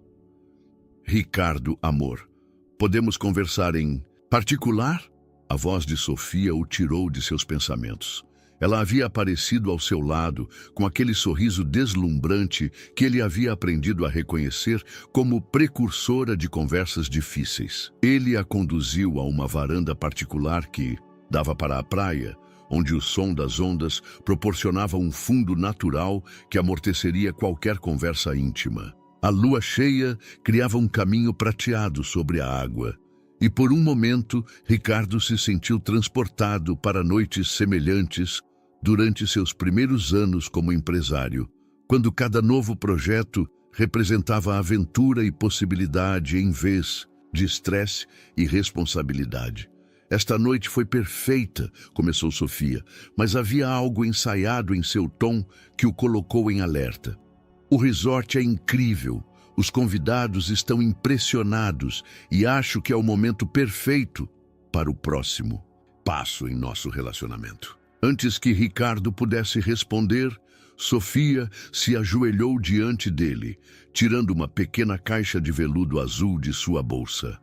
Ricardo, amor, podemos conversar em particular? A voz de Sofia o tirou de seus pensamentos. Ela havia aparecido ao seu lado com aquele sorriso deslumbrante que ele havia aprendido a reconhecer como precursora de conversas difíceis. Ele a conduziu a uma varanda particular que dava para a praia, onde o som das ondas proporcionava um fundo natural que amorteceria qualquer conversa íntima. A lua cheia criava um caminho prateado sobre a água, e por um momento Ricardo se sentiu transportado para noites semelhantes durante seus primeiros anos como empresário, quando cada novo projeto representava aventura e possibilidade em vez de estresse e responsabilidade. Esta noite foi perfeita, começou Sofia, mas havia algo ensaiado em seu tom que o colocou em alerta. O resort é incrível, os convidados estão impressionados e acho que é o momento perfeito para o próximo passo em nosso relacionamento. Antes que Ricardo pudesse responder, Sofia se ajoelhou diante dele, tirando uma pequena caixa de veludo azul de sua bolsa.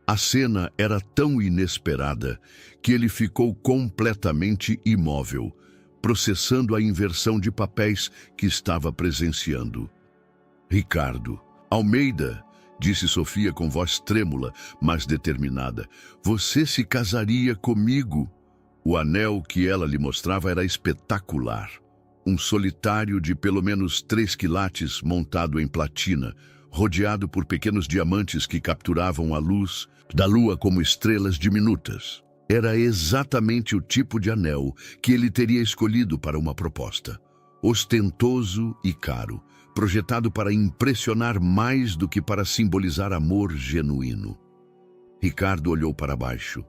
A cena era tão inesperada que ele ficou completamente imóvel, processando a inversão de papéis que estava presenciando. Ricardo, Almeida, disse Sofia com voz trêmula, mas determinada, você se casaria comigo? O anel que ela lhe mostrava era espetacular. Um solitário de pelo menos 3 quilates montado em platina, rodeado por pequenos diamantes que capturavam a luz da lua como estrelas diminutas. Era exatamente o tipo de anel que ele teria escolhido para uma proposta. Ostentoso e caro, projetado para impressionar mais do que para simbolizar amor genuíno. Ricardo olhou para baixo,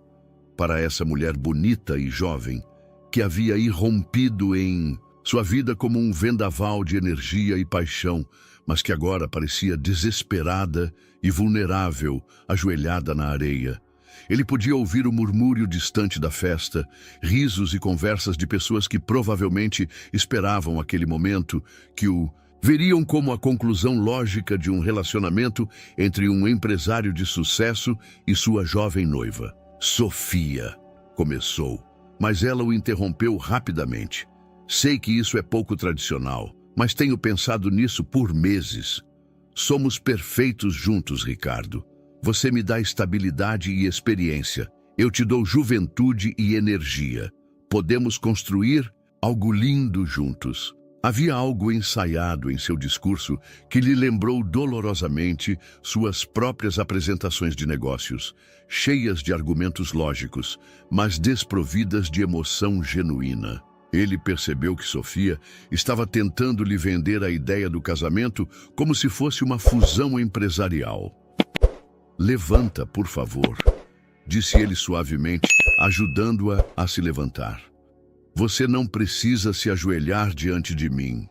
para essa mulher bonita e jovem, que havia irrompido em sua vida como um vendaval de energia e paixão, mas que agora parecia desesperada e vulnerável, ajoelhada na areia. Ele podia ouvir o murmúrio distante da festa, risos e conversas de pessoas que provavelmente esperavam aquele momento, que o veriam como a conclusão lógica de um relacionamento entre um empresário de sucesso e sua jovem noiva. Sofia, começou, mas ela o interrompeu rapidamente. Sei que isso é pouco tradicional, mas tenho pensado nisso por meses. Somos perfeitos juntos, Ricardo. Você me dá estabilidade e experiência. Eu te dou juventude e energia. Podemos construir algo lindo juntos. Havia algo ensaiado em seu discurso que lhe lembrou dolorosamente suas próprias apresentações de negócios, cheias de argumentos lógicos, mas desprovidas de emoção genuína. Ele percebeu que Sofia estava tentando lhe vender a ideia do casamento como se fosse uma fusão empresarial. "Levanta, por favor", disse ele suavemente, ajudando-a a se levantar. "Você não precisa se ajoelhar diante de mim."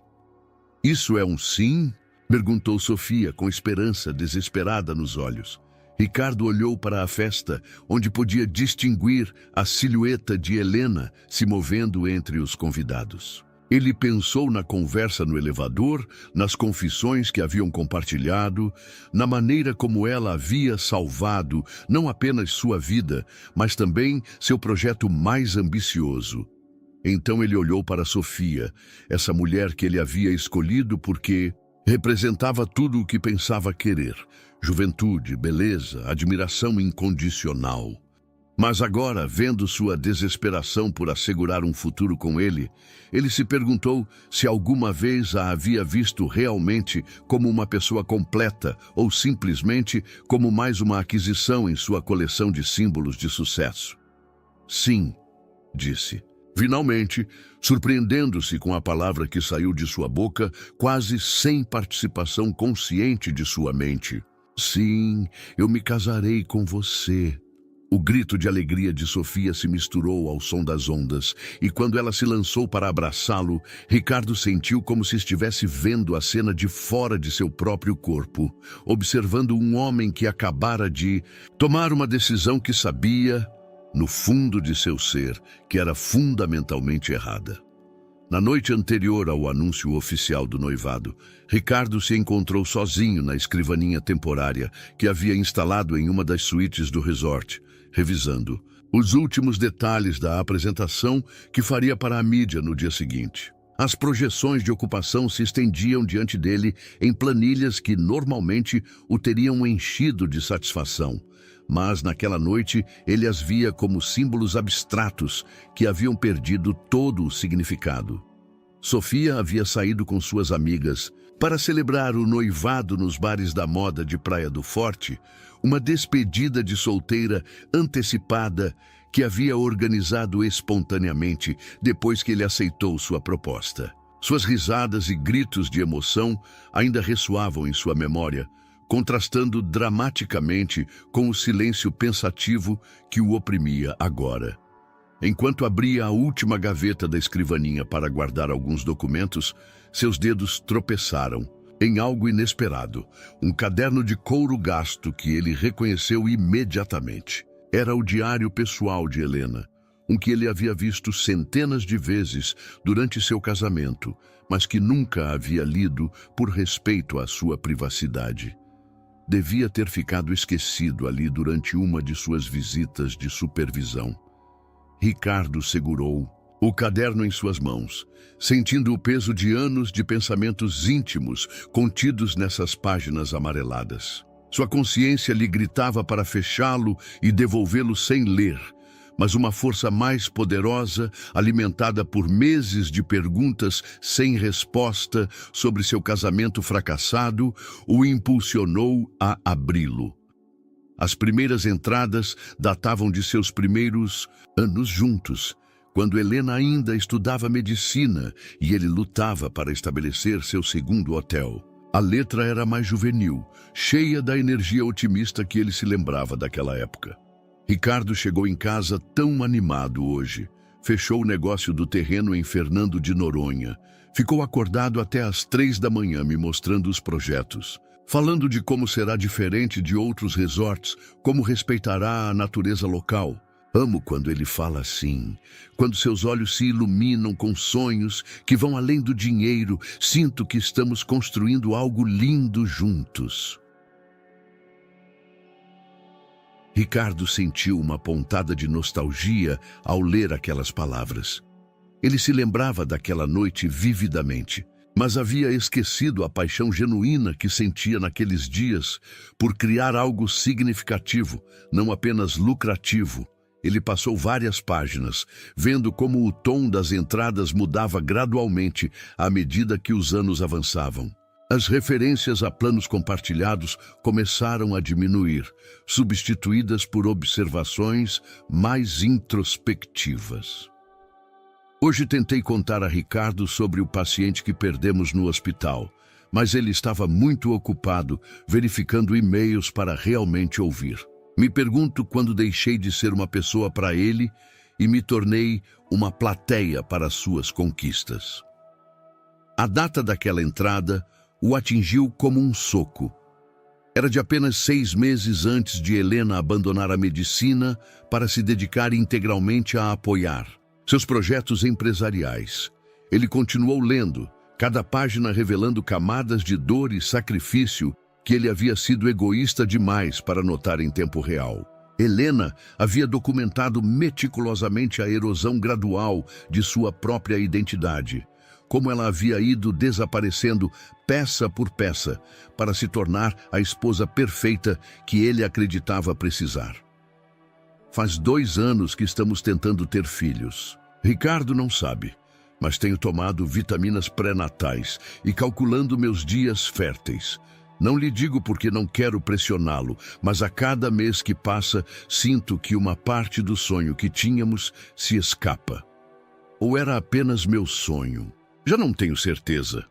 "Isso é um sim?" perguntou Sofia com esperança desesperada nos olhos. Ricardo olhou para a festa, onde podia distinguir a silhueta de Helena se movendo entre os convidados. Ele pensou na conversa no elevador, nas confissões que haviam compartilhado, na maneira como ela havia salvado não apenas sua vida, mas também seu projeto mais ambicioso. Então ele olhou para Sofia, essa mulher que ele havia escolhido porque representava tudo o que pensava querer: juventude, beleza, admiração incondicional. Mas agora, vendo sua desesperação por assegurar um futuro com ele se perguntou se alguma vez a havia visto realmente como uma pessoa completa ou simplesmente como mais uma aquisição em sua coleção de símbolos de sucesso. "Sim", disse. Finalmente, surpreendendo-se com a palavra que saiu de sua boca, quase sem participação consciente de sua mente. "Sim, eu me casarei com você." O grito de alegria de Sofia se misturou ao som das ondas, e quando ela se lançou para abraçá-lo, Ricardo sentiu como se estivesse vendo a cena de fora de seu próprio corpo, observando um homem que acabara de tomar uma decisão que sabia, no fundo de seu ser, que era fundamentalmente errada. Na noite anterior ao anúncio oficial do noivado, Ricardo se encontrou sozinho na escrivaninha temporária que havia instalado em uma das suítes do resort, revisando os últimos detalhes da apresentação que faria para a mídia no dia seguinte. As projeções de ocupação se estendiam diante dele em planilhas que normalmente o teriam enchido de satisfação. Mas naquela noite ele as via como símbolos abstratos que haviam perdido todo o significado. Sofia havia saído com suas amigas para celebrar o noivado nos bares da moda de Praia do Forte, uma despedida de solteira antecipada que havia organizado espontaneamente depois que ele aceitou sua proposta. Suas risadas e gritos de emoção ainda ressoavam em sua memória, contrastando dramaticamente com o silêncio pensativo que o oprimia agora. Enquanto abria a última gaveta da escrivaninha para guardar alguns documentos, seus dedos tropeçaram em algo inesperado, um caderno de couro gasto que ele reconheceu imediatamente. Era o diário pessoal de Helena, um que ele havia visto centenas de vezes durante seu casamento, mas que nunca havia lido por respeito à sua privacidade. Devia ter ficado esquecido ali durante uma de suas visitas de supervisão. Ricardo segurou o caderno em suas mãos, sentindo o peso de anos de pensamentos íntimos contidos nessas páginas amareladas. Sua consciência lhe gritava para fechá-lo e devolvê-lo sem ler, mas uma força mais poderosa, alimentada por meses de perguntas sem resposta sobre seu casamento fracassado, o impulsionou a abri-lo. As primeiras entradas datavam de seus primeiros anos juntos, quando Helena ainda estudava medicina e ele lutava para estabelecer seu segundo hotel. A letra era mais juvenil, cheia da energia otimista que ele se lembrava daquela época. Ricardo chegou em casa tão animado hoje. Fechou o negócio do terreno em Fernando de Noronha. Ficou acordado até às 3 da manhã me mostrando os projetos, falando de como será diferente de outros resorts, como respeitará a natureza local. Amo quando ele fala assim, quando seus olhos se iluminam com sonhos que vão além do dinheiro. Sinto que estamos construindo algo lindo juntos. Ricardo sentiu uma pontada de nostalgia ao ler aquelas palavras. Ele se lembrava daquela noite vividamente, mas havia esquecido a paixão genuína que sentia naqueles dias por criar algo significativo, não apenas lucrativo. Ele passou várias páginas, vendo como o tom das entradas mudava gradualmente à medida que os anos avançavam. As referências a planos compartilhados começaram a diminuir, substituídas por observações mais introspectivas. Hoje tentei contar a Ricardo sobre o paciente que perdemos no hospital, mas ele estava muito ocupado verificando e-mails para realmente ouvir. Me pergunto quando deixei de ser uma pessoa para ele e me tornei uma plateia para suas conquistas. A data daquela entrada o atingiu como um soco. Era de apenas 6 meses antes de Helena abandonar a medicina para se dedicar integralmente a apoiar seus projetos empresariais. Ele continuou lendo, cada página revelando camadas de dor e sacrifício que ele havia sido egoísta demais para notar em tempo real. Helena havia documentado meticulosamente a erosão gradual de sua própria identidade, como ela havia ido desaparecendo peça por peça para se tornar a esposa perfeita que ele acreditava precisar. Faz 2 anos que estamos tentando ter filhos. Ricardo não sabe, mas tenho tomado vitaminas pré-natais e calculando meus dias férteis. Não lhe digo porque não quero pressioná-lo, mas a cada mês que passa, sinto que uma parte do sonho que tínhamos se escapa. Ou era apenas meu sonho? Já não tenho certeza.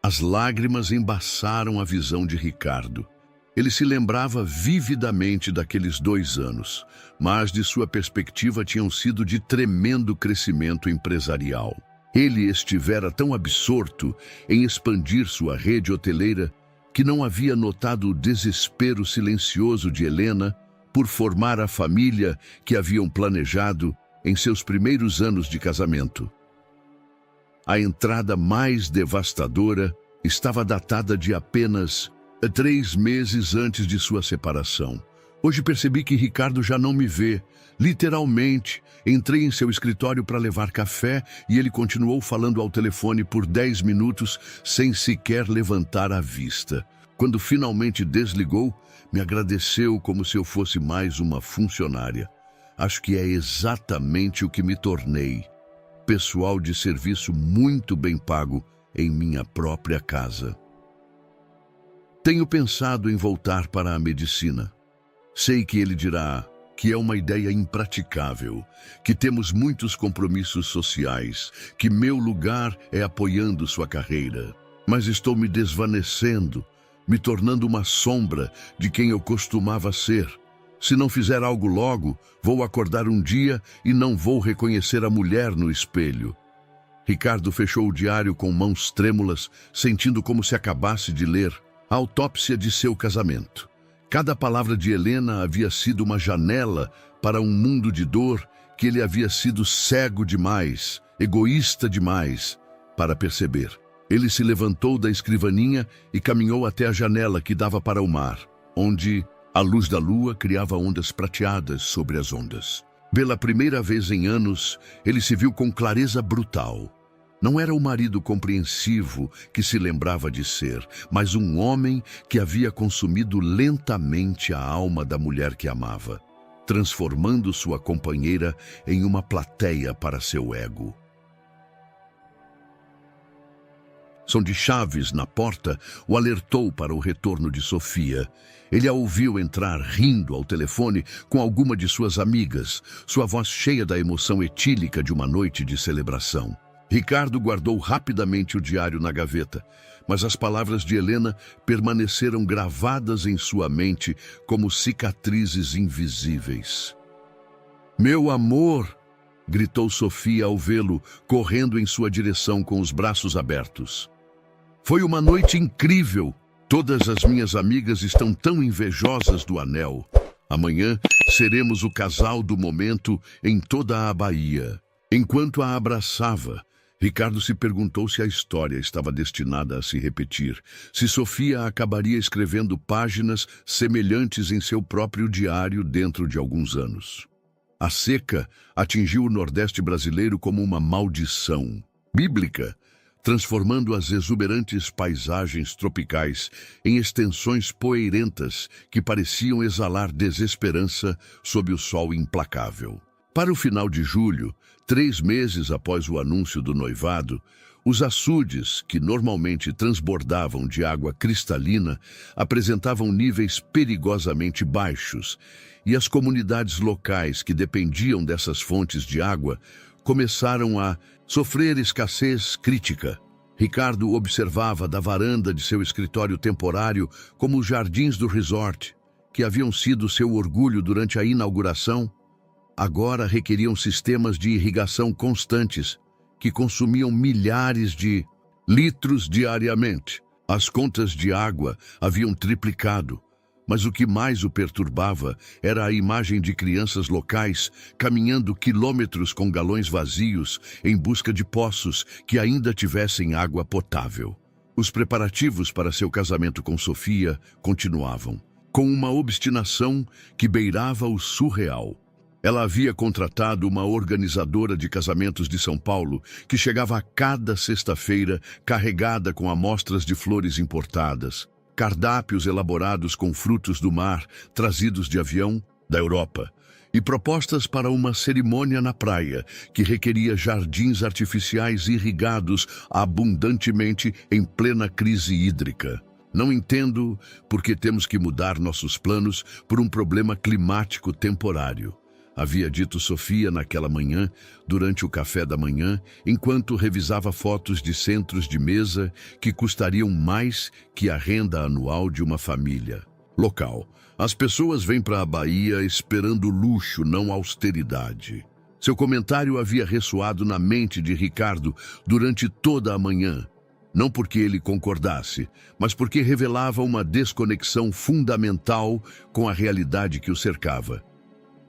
As lágrimas embaçaram a visão de Ricardo. Ele se lembrava vividamente daqueles 2 anos, mas de sua perspectiva tinham sido de tremendo crescimento empresarial. Ele estivera tão absorto em expandir sua rede hoteleira que não havia notado o desespero silencioso de Helena por formar a família que haviam planejado em seus primeiros anos de casamento. A entrada mais devastadora estava datada de apenas 3 meses antes de sua separação. Hoje percebi que Ricardo já não me vê. Literalmente, entrei em seu escritório para levar café e ele continuou falando ao telefone por 10 minutos sem sequer levantar a vista. Quando finalmente desligou, me agradeceu como se eu fosse mais uma funcionária. Acho que é exatamente o que me tornei. Pessoal de serviço muito bem pago em minha própria casa. Tenho pensado em voltar para a medicina. Sei que ele dirá que é uma ideia impraticável, que temos muitos compromissos sociais, que meu lugar é apoiando sua carreira. Mas estou me desvanecendo, me tornando uma sombra de quem eu costumava ser. Se não fizer algo logo, vou acordar um dia e não vou reconhecer a mulher no espelho. Ricardo fechou o diário com mãos trêmulas, sentindo como se acabasse de ler a autópsia de seu casamento. Cada palavra de Helena havia sido uma janela para um mundo de dor que ele havia sido cego demais, egoísta demais, para perceber. Ele se levantou da escrivaninha e caminhou até a janela que dava para o mar, onde a luz da lua criava ondas prateadas sobre as ondas. Pela primeira vez em anos, ele se viu com clareza brutal. Não era o marido compreensivo que se lembrava de ser, mas um homem que havia consumido lentamente a alma da mulher que amava, transformando sua companheira em uma plateia para seu ego. Som de chaves na porta o alertou para o retorno de Sofia. Ele a ouviu entrar rindo ao telefone com alguma de suas amigas, sua voz cheia da emoção etílica de uma noite de celebração. Ricardo guardou rapidamente o diário na gaveta, mas as palavras de Helena permaneceram gravadas em sua mente como cicatrizes invisíveis. "Meu amor!" gritou Sofia ao vê-lo, correndo em sua direção com os braços abertos. "Foi uma noite incrível! Todas as minhas amigas estão tão invejosas do anel. Amanhã seremos o casal do momento em toda a Bahia." Enquanto a abraçava, Ricardo se perguntou se a história estava destinada a se repetir, se Sofia acabaria escrevendo páginas semelhantes em seu próprio diário dentro de alguns anos. A seca atingiu o Nordeste brasileiro como uma maldição bíblica, transformando as exuberantes paisagens tropicais em extensões poeirentas que pareciam exalar desesperança sob o sol implacável. Para o final de julho, 3 meses após o anúncio do noivado, os açudes, que normalmente transbordavam de água cristalina, apresentavam níveis perigosamente baixos, e as comunidades locais que dependiam dessas fontes de água começaram a sofrer escassez crítica. Ricardo observava da varanda de seu escritório temporário como os jardins do resort, que haviam sido seu orgulho durante a inauguração, agora requeriam sistemas de irrigação constantes, que consumiam milhares de litros diariamente. As contas de água haviam triplicado, mas o que mais o perturbava era a imagem de crianças locais caminhando quilômetros com galões vazios em busca de poços que ainda tivessem água potável. Os preparativos para seu casamento com Sofia continuavam, com uma obstinação que beirava o surreal. Ela havia contratado uma organizadora de casamentos de São Paulo que chegava a cada sexta-feira carregada com amostras de flores importadas, cardápios elaborados com frutos do mar trazidos de avião da Europa e propostas para uma cerimônia na praia que requeria jardins artificiais irrigados abundantemente em plena crise hídrica. Não entendo por que temos que mudar nossos planos por um problema climático temporário, havia dito Sofia naquela manhã, durante o café da manhã, enquanto revisava fotos de centros de mesa que custariam mais que a renda anual de uma família local. As pessoas vêm para a Bahia esperando luxo, não austeridade. Seu comentário havia ressoado na mente de Ricardo durante toda a manhã, não porque ele concordasse, mas porque revelava uma desconexão fundamental com a realidade que o cercava.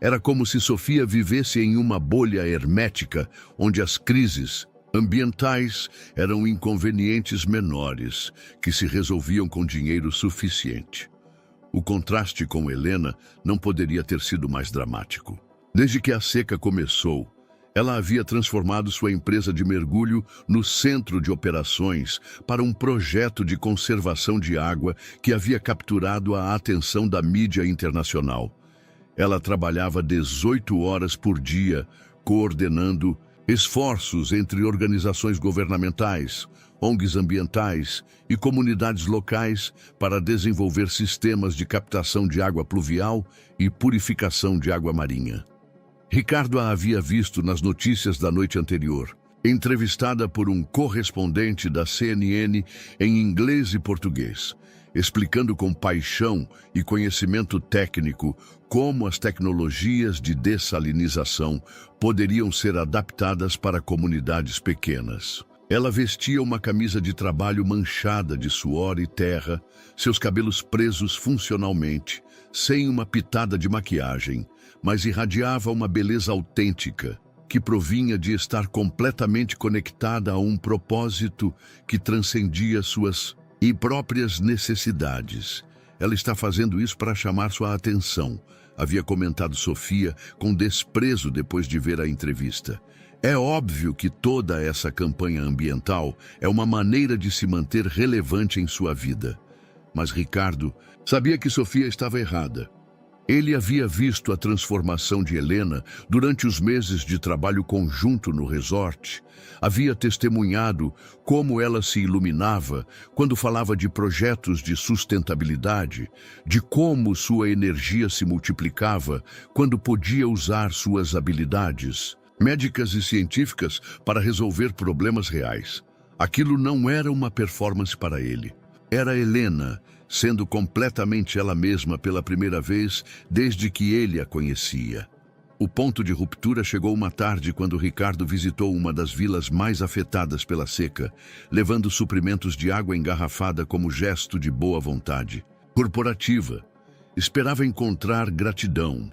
Era como se Sofia vivesse em uma bolha hermética, onde as crises ambientais eram inconvenientes menores, que se resolviam com dinheiro suficiente. O contraste com Helena não poderia ter sido mais dramático. Desde que a seca começou, ela havia transformado sua empresa de mergulho no centro de operações para um projeto de conservação de água que havia capturado a atenção da mídia internacional. Ela trabalhava 18 horas por dia, coordenando esforços entre organizações governamentais, ONGs ambientais e comunidades locais para desenvolver sistemas de captação de água pluvial e purificação de água marinha. Ricardo a havia visto nas notícias da noite anterior, entrevistada por um correspondente da CNN em inglês e português, explicando com paixão e conhecimento técnico como as tecnologias de dessalinização poderiam ser adaptadas para comunidades pequenas. Ela vestia uma camisa de trabalho manchada de suor e terra, seus cabelos presos funcionalmente, sem uma pitada de maquiagem, mas irradiava uma beleza autêntica, que provinha de estar completamente conectada a um propósito que transcendia suas próprias necessidades. Ela está fazendo isso para chamar sua atenção, havia comentado Sofia com desprezo depois de ver a entrevista. É óbvio que toda essa campanha ambiental é uma maneira de se manter relevante em sua vida. Mas Ricardo sabia que Sofia estava errada. Ele havia visto a transformação de Helena durante os meses de trabalho conjunto no resort. Havia testemunhado como ela se iluminava quando falava de projetos de sustentabilidade, de como sua energia se multiplicava quando podia usar suas habilidades médicas e científicas para resolver problemas reais. Aquilo não era uma performance para ele. Era Helena, sendo completamente ela mesma pela primeira vez desde que ele a conhecia. O ponto de ruptura chegou uma tarde quando Ricardo visitou uma das vilas mais afetadas pela seca, levando suprimentos de água engarrafada como gesto de boa vontade corporativa. Esperava encontrar gratidão,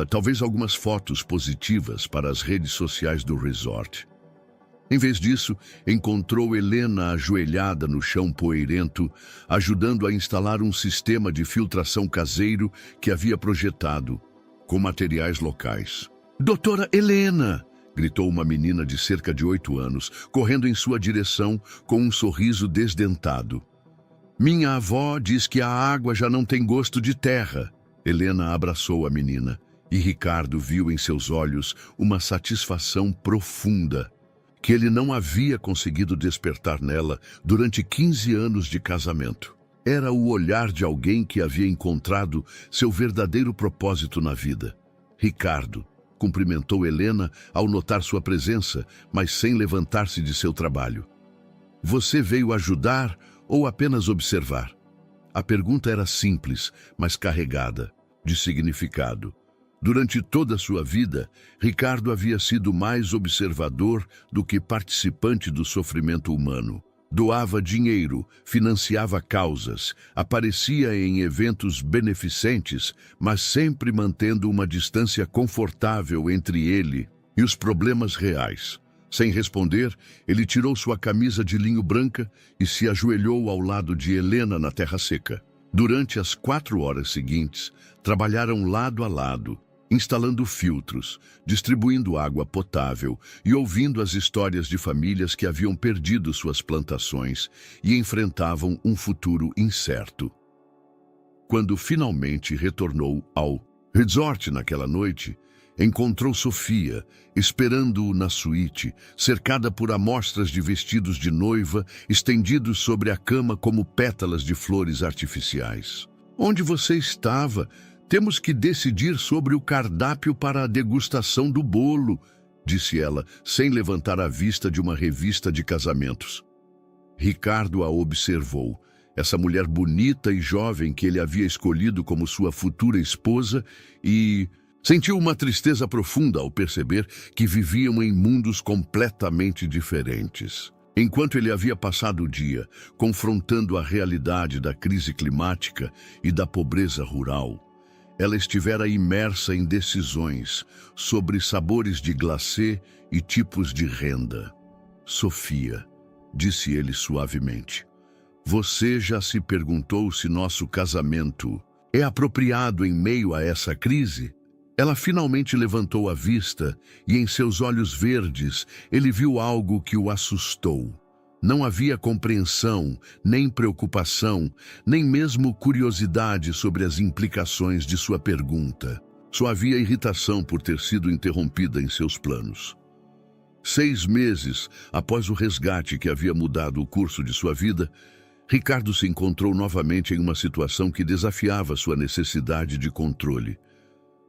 talvez algumas fotos positivas para as redes sociais do resort. Em vez disso, encontrou Helena ajoelhada no chão poeirento, ajudando a instalar um sistema de filtração caseiro que havia projetado, com materiais locais. "Doutora Helena!" gritou uma menina de cerca de 8 anos, correndo em sua direção com um sorriso desdentado. "Minha avó diz que a água já não tem gosto de terra." Helena abraçou a menina, e Ricardo viu em seus olhos uma satisfação profunda, que ele não havia conseguido despertar nela durante 15 anos de casamento. Era o olhar de alguém que havia encontrado seu verdadeiro propósito na vida. Ricardo cumprimentou Helena ao notar sua presença, mas sem levantar-se de seu trabalho. Você veio ajudar ou apenas observar? A pergunta era simples, mas carregada de significado. Durante toda a sua vida, Ricardo havia sido mais observador do que participante do sofrimento humano. Doava dinheiro, financiava causas, aparecia em eventos beneficentes, mas sempre mantendo uma distância confortável entre ele e os problemas reais. Sem responder, ele tirou sua camisa de linho branca e se ajoelhou ao lado de Helena na terra seca. Durante as 4 horas seguintes, trabalharam lado a lado, instalando filtros, distribuindo água potável e ouvindo as histórias de famílias que haviam perdido suas plantações e enfrentavam um futuro incerto. Quando finalmente retornou ao resort naquela noite, encontrou Sofia, esperando-o na suíte, cercada por amostras de vestidos de noiva estendidos sobre a cama como pétalas de flores artificiais. Onde você estava? Temos que decidir sobre o cardápio para a degustação do bolo, disse ela, sem levantar a vista de uma revista de casamentos. Ricardo a observou. Essa mulher bonita e jovem que ele havia escolhido como sua futura esposa e sentiu uma tristeza profunda ao perceber que viviam em mundos completamente diferentes. Enquanto ele havia passado o dia confrontando a realidade da crise climática e da pobreza rural, ela estivera imersa em decisões sobre sabores de glacê e tipos de renda. Sofia, disse ele suavemente, você já se perguntou se nosso casamento é apropriado em meio a essa crise? Ela finalmente levantou a vista e em seus olhos verdes ele viu algo que o assustou. Não havia compreensão, nem preocupação, nem mesmo curiosidade sobre as implicações de sua pergunta. Só havia irritação por ter sido interrompida em seus planos. 6 meses após o resgate que havia mudado o curso de sua vida, Ricardo se encontrou novamente em uma situação que desafiava sua necessidade de controle.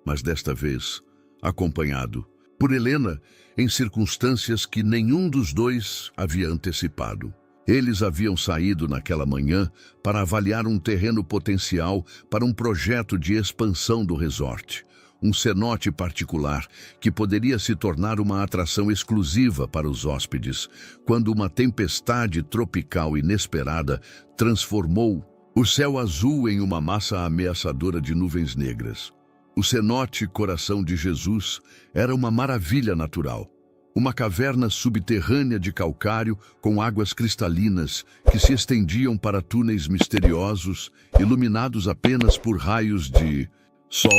Mas desta vez, acompanhado por Helena, em circunstâncias que nenhum dos dois havia antecipado. Eles haviam saído naquela manhã para avaliar um terreno potencial para um projeto de expansão do resort, um cenote particular que poderia se tornar uma atração exclusiva para os hóspedes, quando uma tempestade tropical inesperada transformou o céu azul em uma massa ameaçadora de nuvens negras. O cenote Coração de Jesus era uma maravilha natural, uma caverna subterrânea de calcário com águas cristalinas que se estendiam para túneis misteriosos, iluminados apenas por raios de sol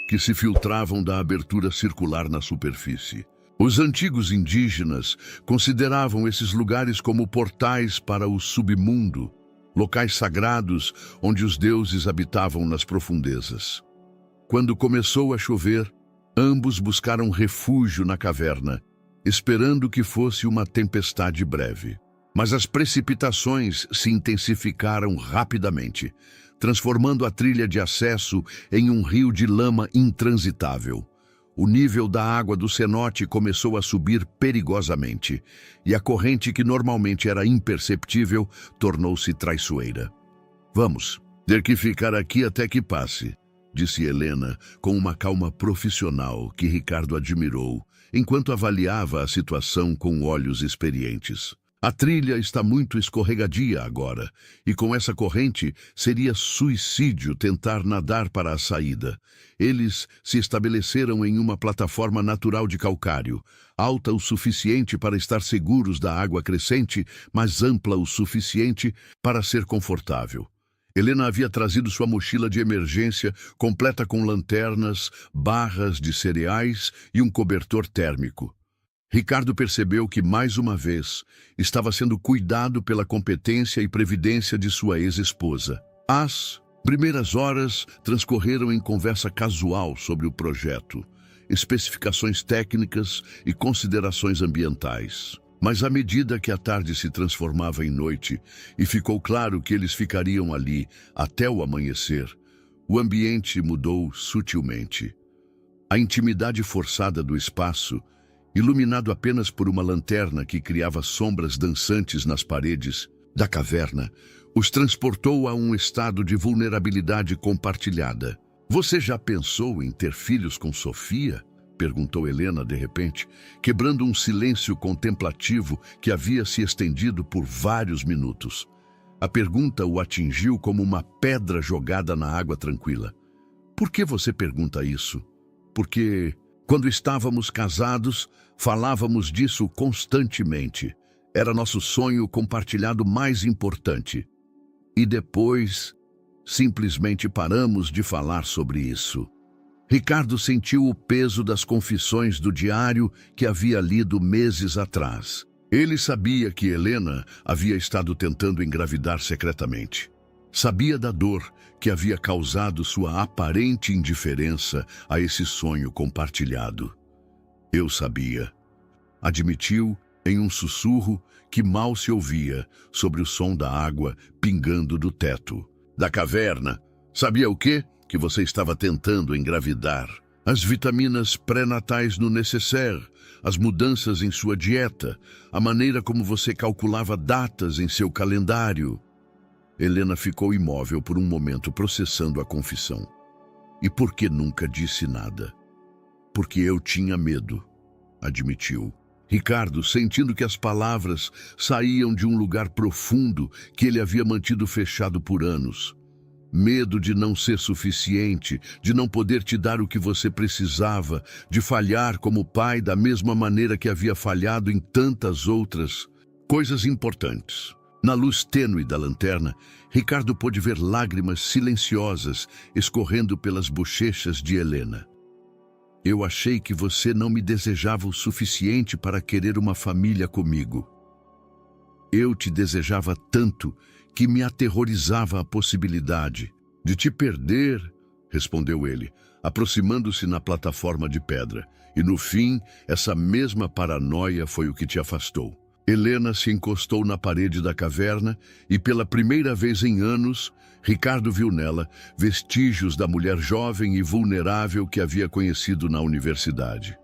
que se filtravam da abertura circular na superfície. Os antigos indígenas consideravam esses lugares como portais para o submundo, locais sagrados onde os deuses habitavam nas profundezas. Quando começou a chover, ambos buscaram refúgio na caverna, esperando que fosse uma tempestade breve. Mas as precipitações se intensificaram rapidamente, transformando a trilha de acesso em um rio de lama intransitável. O nível da água do cenote começou a subir perigosamente, e a corrente que normalmente era imperceptível tornou-se traiçoeira. Vamos ter que ficar aqui até que passe, disse Helena com uma calma profissional que Ricardo admirou, enquanto avaliava a situação com olhos experientes. A trilha está muito escorregadia agora, e com essa corrente seria suicídio tentar nadar para a saída. Eles se estabeleceram em uma plataforma natural de calcário, alta o suficiente para estar seguros da água crescente, mas ampla o suficiente para ser confortável. Helena havia trazido sua mochila de emergência, completa com lanternas, barras de cereais e um cobertor térmico. Ricardo percebeu que, mais uma vez, estava sendo cuidado pela competência e previdência de sua ex-esposa. As primeiras horas transcorreram em conversa casual sobre o projeto, especificações técnicas e considerações ambientais. Mas à medida que a tarde se transformava em noite e ficou claro que eles ficariam ali até o amanhecer, o ambiente mudou sutilmente. A intimidade forçada do espaço, iluminado apenas por uma lanterna que criava sombras dançantes nas paredes da caverna, os transportou a um estado de vulnerabilidade compartilhada. Você já pensou em ter filhos com Sofia? Perguntou Helena de repente, quebrando um silêncio contemplativo que havia se estendido por vários minutos. A pergunta o atingiu como uma pedra jogada na água tranquila. Por que você pergunta isso? Porque, quando estávamos casados, falávamos disso constantemente. Era nosso sonho compartilhado mais importante. E depois, simplesmente paramos de falar sobre isso. Ricardo sentiu o peso das confissões do diário que havia lido meses atrás. Ele sabia que Helena havia estado tentando engravidar secretamente. Sabia da dor que havia causado sua aparente indiferença a esse sonho compartilhado. Eu sabia, admitiu em um sussurro que mal se ouvia sobre o som da água pingando do teto. Da caverna, sabia o quê? Que você estava tentando engravidar. As vitaminas pré-natais no necessaire, as mudanças em sua dieta, a maneira como você calculava datas em seu calendário. Helena ficou imóvel por um momento, processando a confissão. E por que nunca disse nada? Porque eu tinha medo, admitiu. Ricardo, sentindo que as palavras saíam de um lugar profundo que ele havia mantido fechado por anos. Medo de não ser suficiente, de não poder te dar o que você precisava, de falhar como pai da mesma maneira que havia falhado em tantas outras coisas importantes. Na luz tênue da lanterna, Ricardo pôde ver lágrimas silenciosas escorrendo pelas bochechas de Helena. Eu achei que você não me desejava o suficiente para querer uma família comigo. Eu te desejava tanto que me aterrorizava a possibilidade de te perder, respondeu ele, aproximando-se na plataforma de pedra. E no fim, essa mesma paranoia foi o que te afastou. Helena se encostou na parede da caverna e, pela primeira vez em anos, Ricardo viu nela vestígios da mulher jovem e vulnerável que havia conhecido na universidade.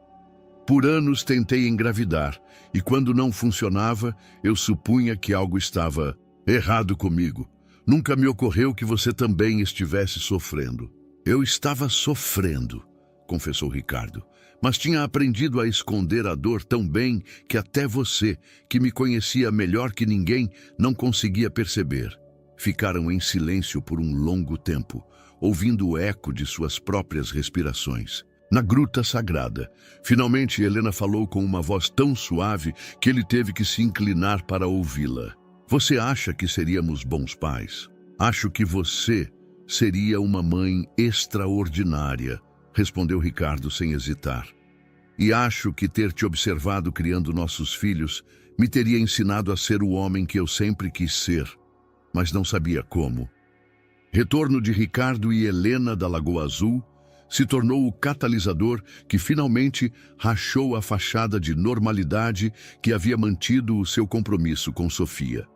Por anos tentei engravidar, e quando não funcionava, eu supunha que algo estava errado comigo. Nunca me ocorreu que você também estivesse sofrendo. Eu estava sofrendo, confessou Ricardo, mas tinha aprendido a esconder a dor tão bem que até você, que me conhecia melhor que ninguém, não conseguia perceber. Ficaram em silêncio por um longo tempo, ouvindo o eco de suas próprias respirações. Na gruta sagrada, finalmente Helena falou com uma voz tão suave que ele teve que se inclinar para ouvi-la. Você acha que seríamos bons pais? Acho que você seria uma mãe extraordinária, respondeu Ricardo sem hesitar. E acho que ter te observado criando nossos filhos me teria ensinado a ser o homem que eu sempre quis ser, mas não sabia como. Retorno de Ricardo e Helena da Lagoa Azul se tornou o catalisador que finalmente rachou a fachada de normalidade que havia mantido o seu compromisso com Sofia.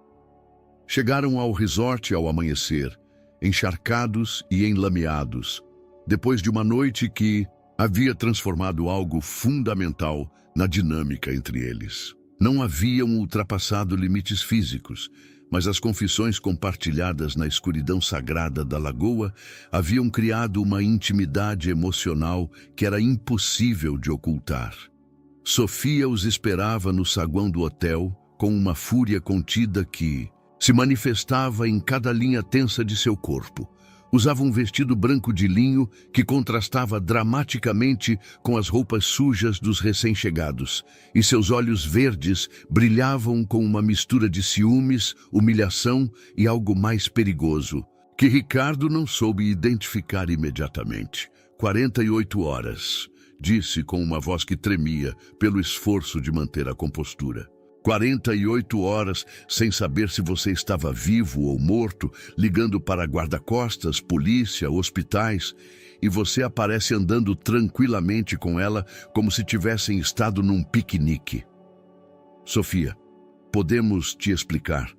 Chegaram ao resort ao amanhecer, encharcados e enlameados, depois de uma noite que havia transformado algo fundamental na dinâmica entre eles. Não haviam ultrapassado limites físicos, mas as confissões compartilhadas na escuridão sagrada da lagoa haviam criado uma intimidade emocional que era impossível de ocultar. Sofia os esperava no saguão do hotel com uma fúria contida que se manifestava em cada linha tensa de seu corpo. Usava um vestido branco de linho que contrastava dramaticamente com as roupas sujas dos recém-chegados, e seus olhos verdes brilhavam com uma mistura de ciúmes, humilhação e algo mais perigoso, que Ricardo não soube identificar imediatamente. 48 horas, disse com uma voz que tremia pelo esforço de manter a compostura. 48 horas sem saber se você estava vivo ou morto, ligando para guarda-costas, polícia, hospitais, e você aparece andando tranquilamente com ela como se tivessem estado num piquenique. Sofia, podemos te explicar?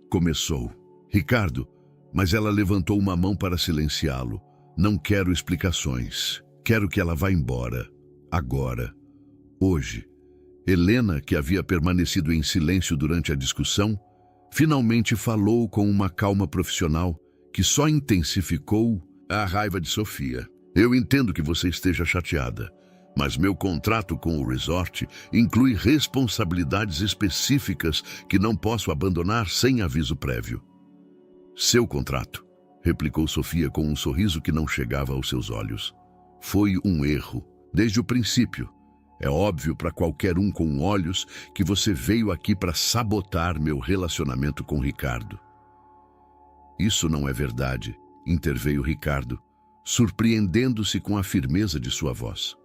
Começou Ricardo, mas ela levantou uma mão para silenciá-lo. Não quero explicações. Quero que ela vá embora. Agora. Hoje. Helena, que havia permanecido em silêncio durante a discussão, finalmente falou com uma calma profissional que só intensificou a raiva de Sofia. Eu entendo que você esteja chateada, mas meu contrato com o resort inclui responsabilidades específicas que não posso abandonar sem aviso prévio. Seu contrato, replicou Sofia com um sorriso que não chegava aos seus olhos. Foi um erro, desde o princípio. É óbvio para qualquer um com olhos que você veio aqui para sabotar meu relacionamento com Ricardo. Isso não é verdade, interveio Ricardo, surpreendendo-se com a firmeza de sua voz.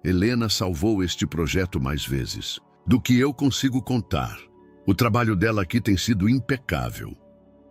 Helena salvou este projeto mais vezes do que eu consigo contar. O trabalho dela aqui tem sido impecável.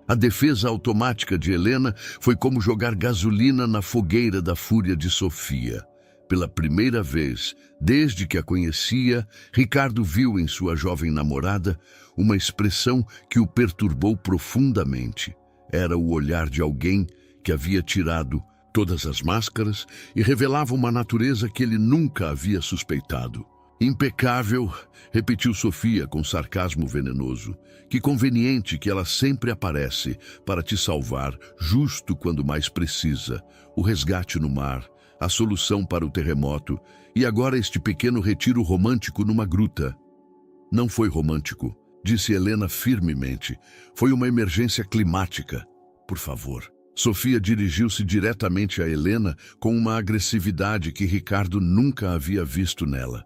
A defesa automática de Helena foi como jogar gasolina na fogueira da fúria de Sofia. Pela primeira vez, desde que a conhecia, Ricardo viu em sua jovem namorada uma expressão que o perturbou profundamente. Era o olhar de alguém que havia tirado todas as máscaras e revelava uma natureza que ele nunca havia suspeitado. Impecável, repetiu Sofia com sarcasmo venenoso. Que conveniente que ela sempre aparece para te salvar justo quando mais precisa. O resgate no mar, a solução para o terremoto e agora este pequeno retiro romântico numa gruta. Não foi romântico, disse Helena firmemente. Foi uma emergência climática. Por favor. Sofia dirigiu-se diretamente a Helena com uma agressividade que Ricardo nunca havia visto nela.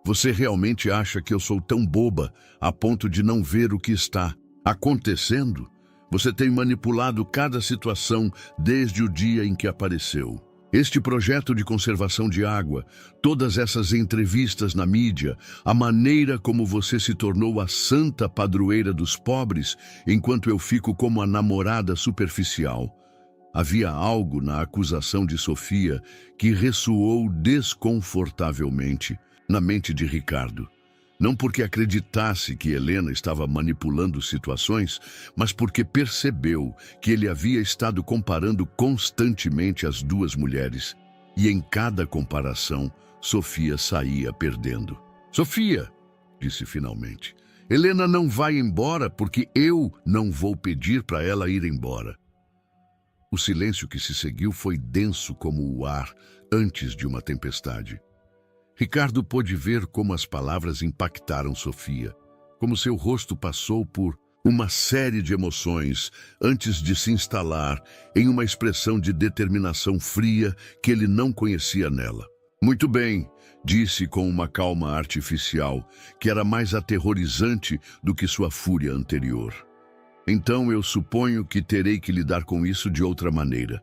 Você realmente acha que eu sou tão boba a ponto de não ver o que está acontecendo? Você tem manipulado cada situação desde o dia em que apareceu. Este projeto de conservação de água, todas essas entrevistas na mídia, a maneira como você se tornou a santa padroeira dos pobres, enquanto eu fico como a namorada superficial. Havia algo na acusação de Sofia que ressoou desconfortavelmente na mente de Ricardo. Não porque acreditasse que Helena estava manipulando situações, mas porque percebeu que ele havia estado comparando constantemente as duas mulheres. E em cada comparação, Sofia saía perdendo. Sofia, disse finalmente, Helena não vai embora porque eu não vou pedir para ela ir embora. O silêncio que se seguiu foi denso como o ar antes de uma tempestade. Ricardo pôde ver como as palavras impactaram Sofia, como seu rosto passou por uma série de emoções antes de se instalar em uma expressão de determinação fria que ele não conhecia nela. Muito bem, disse com uma calma artificial que era mais aterrorizante do que sua fúria anterior. Então eu suponho que terei que lidar com isso de outra maneira.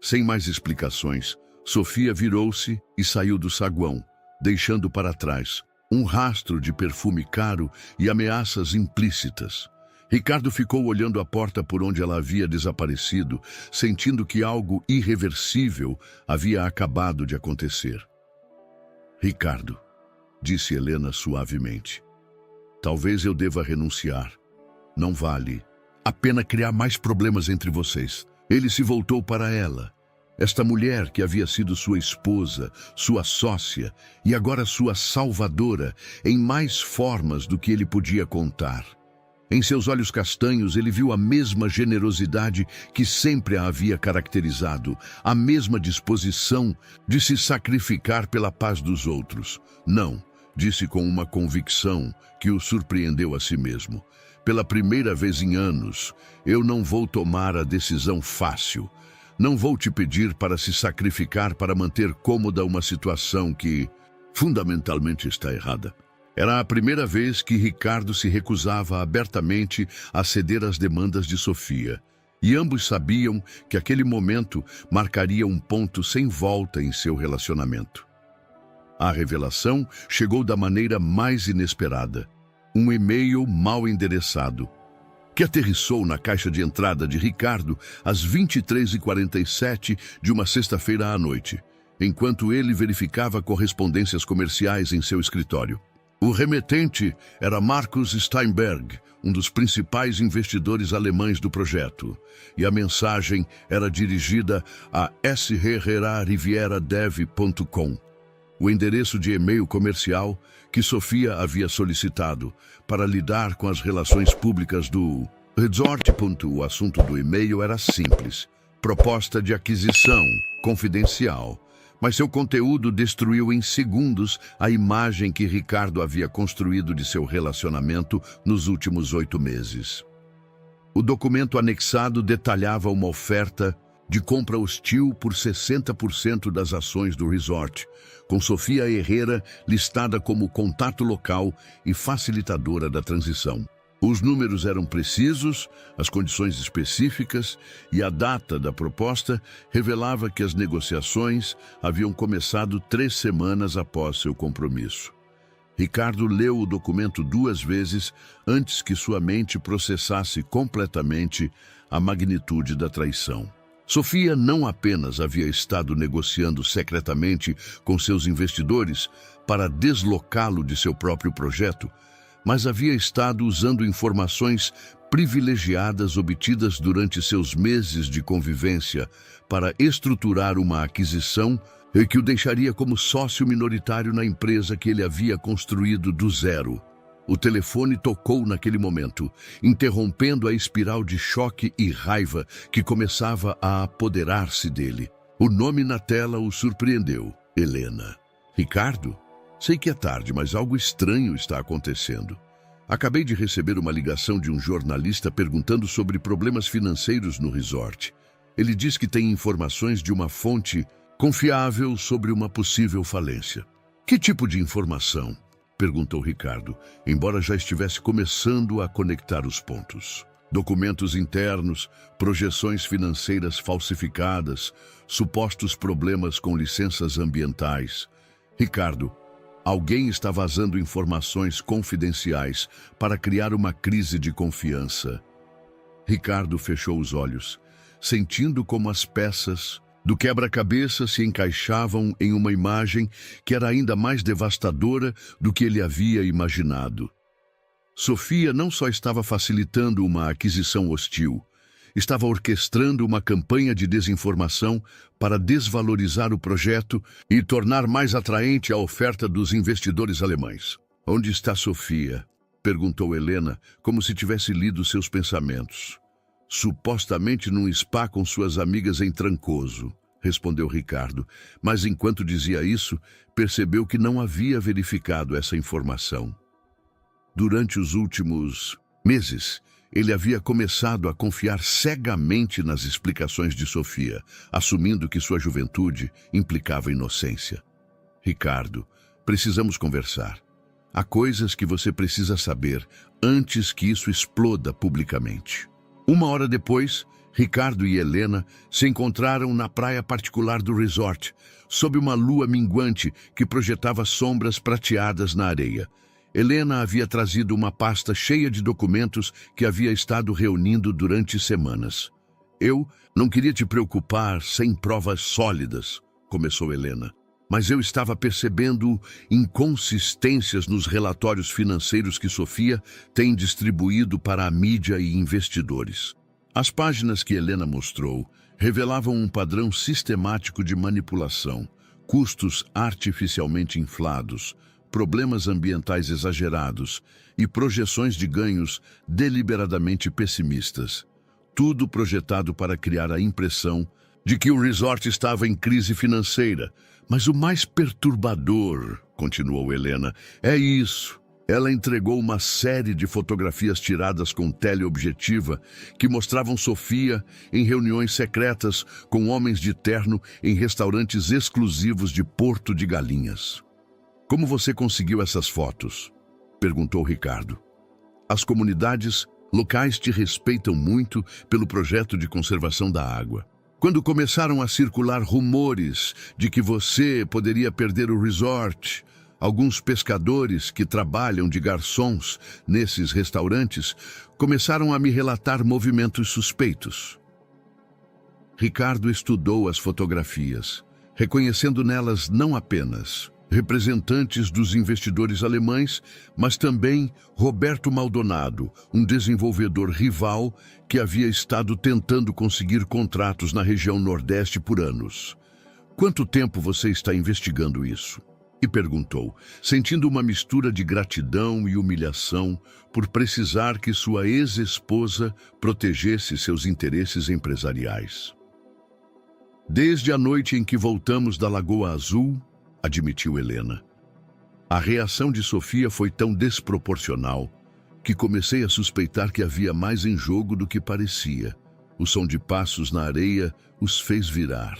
Sem mais explicações, Sofia virou-se e saiu do saguão, deixando para trás um rastro de perfume caro e ameaças implícitas. Ricardo ficou olhando a porta por onde ela havia desaparecido, sentindo que algo irreversível havia acabado de acontecer. Ricardo, disse Helena suavemente, talvez eu deva renunciar. Não vale a pena criar mais problemas entre vocês. Ele se voltou para ela. Esta mulher que havia sido sua esposa, sua sócia e agora sua salvadora em mais formas do que ele podia contar. Em seus olhos castanhos ele viu a mesma generosidade que sempre a havia caracterizado, a mesma disposição de se sacrificar pela paz dos outros. Não, disse com uma convicção que o surpreendeu a si mesmo. Pela primeira vez em anos, eu não vou tomar a decisão fácil. Não vou te pedir para se sacrificar para manter cômoda uma situação que, fundamentalmente, está errada. Era a primeira vez que Ricardo se recusava abertamente a ceder às demandas de Sofia. E ambos sabiam que aquele momento marcaria um ponto sem volta em seu relacionamento. A revelação chegou da maneira mais inesperada. Um e-mail mal endereçado, que aterrissou na caixa de entrada de Ricardo às 23h47 de uma sexta-feira à noite, enquanto ele verificava correspondências comerciais em seu escritório. O remetente era Marcus Steinberg, um dos principais investidores alemães do projeto, e a mensagem era dirigida a sherrerivieradev.com, o endereço de e-mail comercial que Sofia havia solicitado para lidar com as relações públicas do resort. O assunto do e-mail era simples: proposta de aquisição confidencial. Mas seu conteúdo destruiu em segundos a imagem que Ricardo havia construído de seu relacionamento nos últimos 8 meses. O documento anexado detalhava uma oferta de compra hostil por 60% das ações do resort, com Sofia Herrera listada como contato local e facilitadora da transição. Os números eram precisos, as condições específicas e a data da proposta revelava que as negociações haviam começado 3 semanas após seu compromisso. Ricardo leu o documento 2 vezes antes que sua mente processasse completamente a magnitude da traição. Sofia não apenas havia estado negociando secretamente com seus investidores para deslocá-lo de seu próprio projeto, mas havia estado usando informações privilegiadas obtidas durante seus meses de convivência para estruturar uma aquisição que o deixaria como sócio minoritário na empresa que ele havia construído do zero. O telefone tocou naquele momento, interrompendo a espiral de choque e raiva que começava a apoderar-se dele. O nome na tela o surpreendeu: Helena. Ricardo? Sei que é tarde, mas algo estranho está acontecendo. Acabei de receber uma ligação de um jornalista perguntando sobre problemas financeiros no resort. Ele diz que tem informações de uma fonte confiável sobre uma possível falência. Que tipo de informação? Perguntou Ricardo, embora já estivesse começando a conectar os pontos. Documentos internos, projeções financeiras falsificadas, supostos problemas com licenças ambientais. Ricardo, alguém está vazando informações confidenciais para criar uma crise de confiança. Ricardo fechou os olhos, sentindo como as peças do quebra-cabeça se encaixavam em uma imagem que era ainda mais devastadora do que ele havia imaginado. Sofia não só estava facilitando uma aquisição hostil, estava orquestrando uma campanha de desinformação para desvalorizar o projeto e tornar mais atraente a oferta dos investidores alemães. Onde está Sofia? Perguntou Helena, como se tivesse lido seus pensamentos. Supostamente num spa com suas amigas em Trancoso, respondeu Ricardo, mas enquanto dizia isso, percebeu que não havia verificado essa informação. Durante os últimos meses, ele havia começado a confiar cegamente nas explicações de Sofia, assumindo que sua juventude implicava inocência. Ricardo, precisamos conversar. Há coisas que você precisa saber antes que isso exploda publicamente. 1 hora depois, Ricardo e Helena se encontraram na praia particular do resort, sob uma lua minguante que projetava sombras prateadas na areia. Helena havia trazido uma pasta cheia de documentos que havia estado reunindo durante semanas. Eu não queria te preocupar sem provas sólidas, começou Helena, mas eu estava percebendo inconsistências nos relatórios financeiros que Sofia tem distribuído para a mídia e investidores. As páginas que Helena mostrou revelavam um padrão sistemático de manipulação, custos artificialmente inflados, problemas ambientais exagerados e projeções de ganhos deliberadamente pessimistas. Tudo projetado para criar a impressão de que o resort estava em crise financeira. Mas o mais perturbador, continuou Helena, é isso. Ela entregou uma série de fotografias tiradas com teleobjetiva que mostravam Sofia em reuniões secretas com homens de terno em restaurantes exclusivos de Porto de Galinhas. Como você conseguiu essas fotos? Perguntou Ricardo. As comunidades locais te respeitam muito pelo projeto de conservação da água. Quando começaram a circular rumores de que você poderia perder o resort, alguns pescadores que trabalham de garçons nesses restaurantes começaram a me relatar movimentos suspeitos. Ricardo estudou as fotografias, reconhecendo nelas não apenas representantes dos investidores alemães, mas também Roberto Maldonado, um desenvolvedor rival que havia estado tentando conseguir contratos na região Nordeste por anos. "Quanto tempo você está investigando isso?" E perguntou, sentindo uma mistura de gratidão e humilhação por precisar que sua ex-esposa protegesse seus interesses empresariais. "Desde a noite em que voltamos da Lagoa Azul", admitiu Helena. A reação de Sofia foi tão desproporcional que comecei a suspeitar que havia mais em jogo do que parecia. O som de passos na areia os fez virar.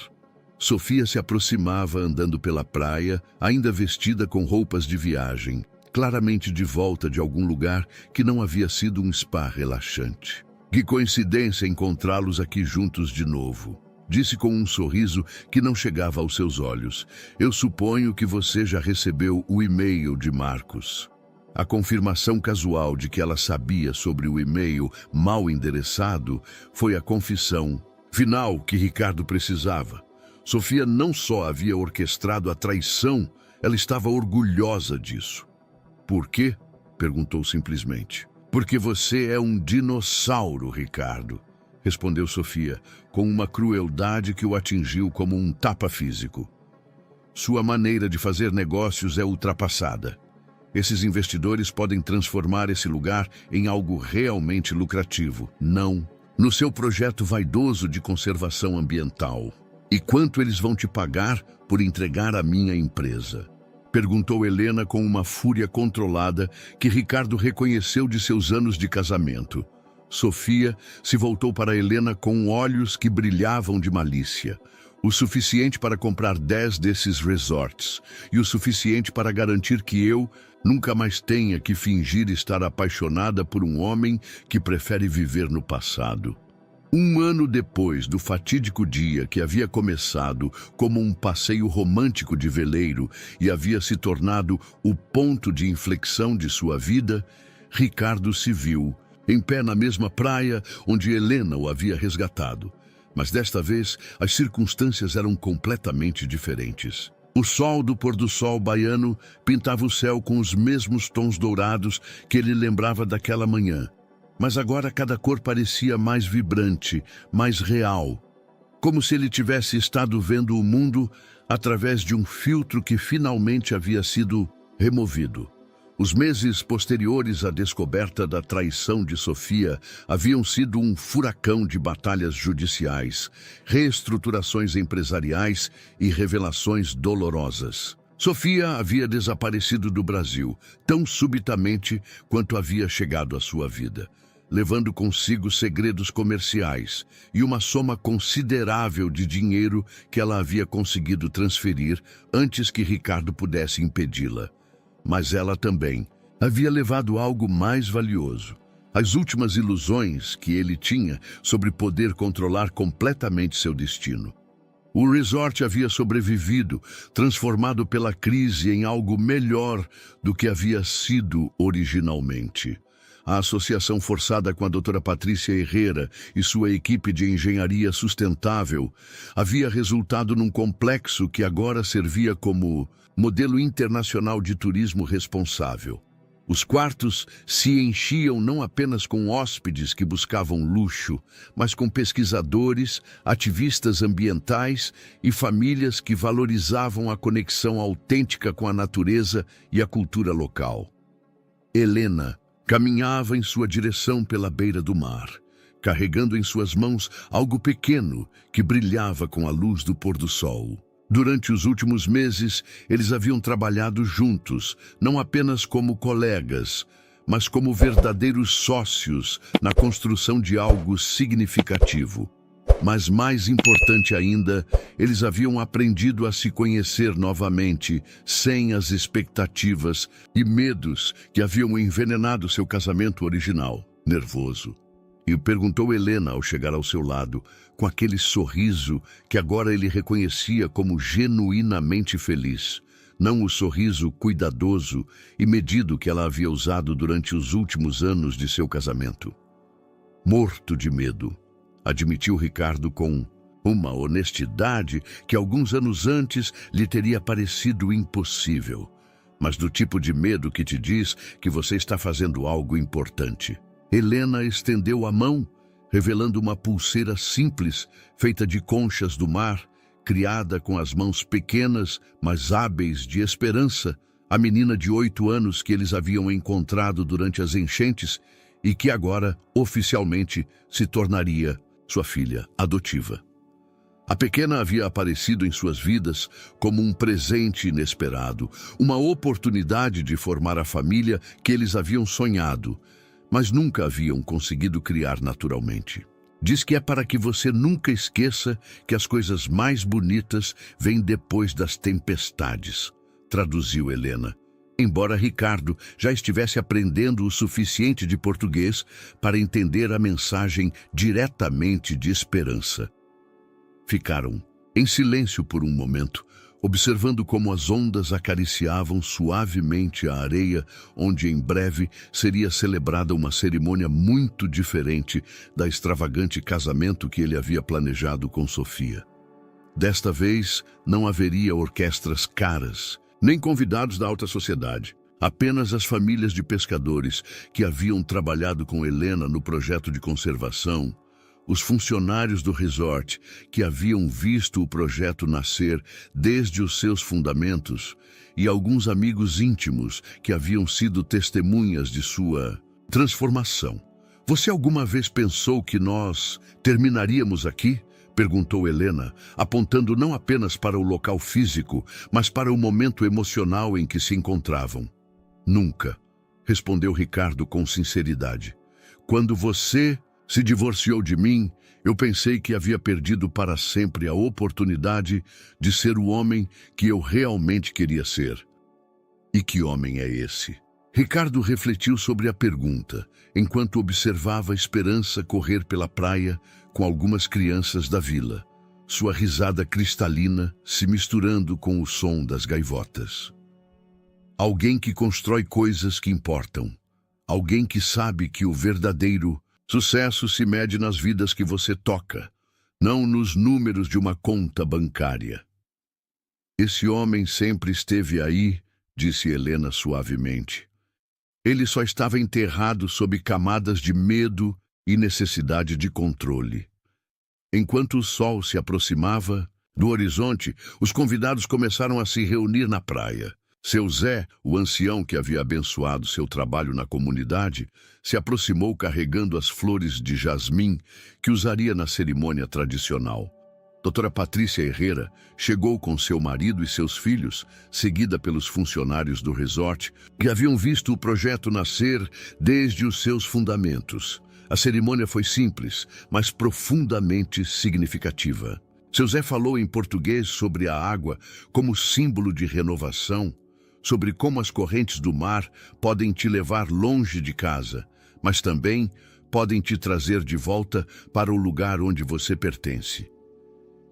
Sofia se aproximava andando pela praia, ainda vestida com roupas de viagem, claramente de volta de algum lugar que não havia sido um spa relaxante. "Que coincidência encontrá-los aqui juntos de novo", disse com um sorriso que não chegava aos seus olhos. "Eu suponho que você já recebeu o e-mail de Marcos." A confirmação casual de que ela sabia sobre o e-mail mal endereçado foi a confissão final que Ricardo precisava. Sofia não só havia orquestrado a traição, ela estava orgulhosa disso. "Por quê?" perguntou simplesmente. "Porque você é um dinossauro, Ricardo", respondeu Sofia, com uma crueldade que o atingiu como um tapa físico. "Sua maneira de fazer negócios é ultrapassada. Esses investidores podem transformar esse lugar em algo realmente lucrativo. Não no seu projeto vaidoso de conservação ambiental. E quanto eles vão te pagar por entregar a minha empresa?" perguntou Helena com uma fúria controlada que Ricardo reconheceu de seus anos de casamento. Sofia se voltou para Helena com olhos que brilhavam de malícia. "O suficiente para comprar 10 desses resorts e o suficiente para garantir que eu nunca mais tenha que fingir estar apaixonada por um homem que prefere viver no passado." Um ano depois do fatídico dia que havia começado como um passeio romântico de veleiro e havia se tornado o ponto de inflexão de sua vida, Ricardo se viu em pé na mesma praia onde Helena o havia resgatado. Mas desta vez as circunstâncias eram completamente diferentes. O sol do pôr-do-sol baiano pintava o céu com os mesmos tons dourados que ele lembrava daquela manhã. Mas agora cada cor parecia mais vibrante, mais real, como se ele tivesse estado vendo o mundo através de um filtro que finalmente havia sido removido. Os meses posteriores à descoberta da traição de Sofia haviam sido um furacão de batalhas judiciais, reestruturações empresariais e revelações dolorosas. Sofia havia desaparecido do Brasil tão subitamente quanto havia chegado à sua vida, levando consigo segredos comerciais e uma soma considerável de dinheiro que ela havia conseguido transferir antes que Ricardo pudesse impedi-la. Mas ela também havia levado algo mais valioso: as últimas ilusões que ele tinha sobre poder controlar completamente seu destino. O resort havia sobrevivido, transformado pela crise em algo melhor do que havia sido originalmente. A associação forçada com a doutora Patrícia Herrera e sua equipe de engenharia sustentável havia resultado num complexo que agora servia como modelo internacional de turismo responsável. Os quartos se enchiam não apenas com hóspedes que buscavam luxo, mas com pesquisadores, ativistas ambientais e famílias que valorizavam a conexão autêntica com a natureza e a cultura local. Helena caminhava em sua direção pela beira do mar, carregando em suas mãos algo pequeno que brilhava com a luz do pôr-do-sol. Durante os últimos meses, eles haviam trabalhado juntos, não apenas como colegas, mas como verdadeiros sócios na construção de algo significativo. Mas mais importante ainda, eles haviam aprendido a se conhecer novamente, sem as expectativas e medos que haviam envenenado seu casamento original. Nervoso, e perguntou Helena ao chegar ao seu lado, com aquele sorriso que agora ele reconhecia como genuinamente feliz, não o sorriso cuidadoso e medido que ela havia usado durante os últimos anos de seu casamento. Morto de medo, admitiu Ricardo com Uma honestidade que alguns anos antes lhe teria parecido impossível, mas do tipo de medo que te diz que você está fazendo algo importante. Helena estendeu a mão, revelando uma pulseira simples, feita de conchas do mar, criada com as mãos pequenas, mas hábeis de esperança, a menina de 8 anos que eles haviam encontrado durante as enchentes e que agora, oficialmente, se tornaria sua filha adotiva. A pequena havia aparecido em suas vidas como um presente inesperado, uma oportunidade de formar a família que eles haviam sonhado, mas nunca haviam conseguido criar naturalmente. Diz que é para que você nunca esqueça que as coisas mais bonitas vêm depois das tempestades, traduziu Helena, embora Ricardo já estivesse aprendendo o suficiente de português para entender a mensagem diretamente de esperança. Ficaram em silêncio por um momento, observando como as ondas acariciavam suavemente a areia, onde em breve seria celebrada uma cerimônia muito diferente da extravagante casamento que ele havia planejado com Sofia. Desta vez, não haveria orquestras caras, nem convidados da alta sociedade. Apenas as famílias de pescadores que haviam trabalhado com Helena no projeto de conservação, os funcionários do resort que haviam visto o projeto nascer desde os seus fundamentos e alguns amigos íntimos que haviam sido testemunhas de sua transformação. Você alguma vez pensou que nós terminaríamos aqui? Perguntou Helena, apontando não apenas para o local físico, mas para o momento emocional em que se encontravam. Nunca, respondeu Ricardo com sinceridade. Quando você se divorciou de mim, eu pensei que havia perdido para sempre a oportunidade de ser o homem que eu realmente queria ser. E que homem é esse? Ricardo refletiu sobre a pergunta, enquanto observava a Esperança correr pela praia com algumas crianças da vila, sua risada cristalina se misturando com o som das gaivotas. Alguém que constrói coisas que importam. Alguém que sabe que o verdadeiro sucesso se mede nas vidas que você toca, não nos números de uma conta bancária. Esse homem sempre esteve aí, disse Helena suavemente. Ele só estava enterrado sob camadas de medo e necessidade de controle. Enquanto o sol se aproximava do horizonte, os convidados começaram a se reunir na praia. Seu Zé, o ancião que havia abençoado seu trabalho na comunidade, se aproximou carregando as flores de jasmim que usaria na cerimônia tradicional. Doutora Patrícia Herrera chegou com seu marido e seus filhos, seguida pelos funcionários do resort, que haviam visto o projeto nascer desde os seus fundamentos. A cerimônia foi simples, mas profundamente significativa. Seu Zé falou em português sobre a água como símbolo de renovação, sobre como as correntes do mar podem te levar longe de casa, mas também podem te trazer de volta para o lugar onde você pertence.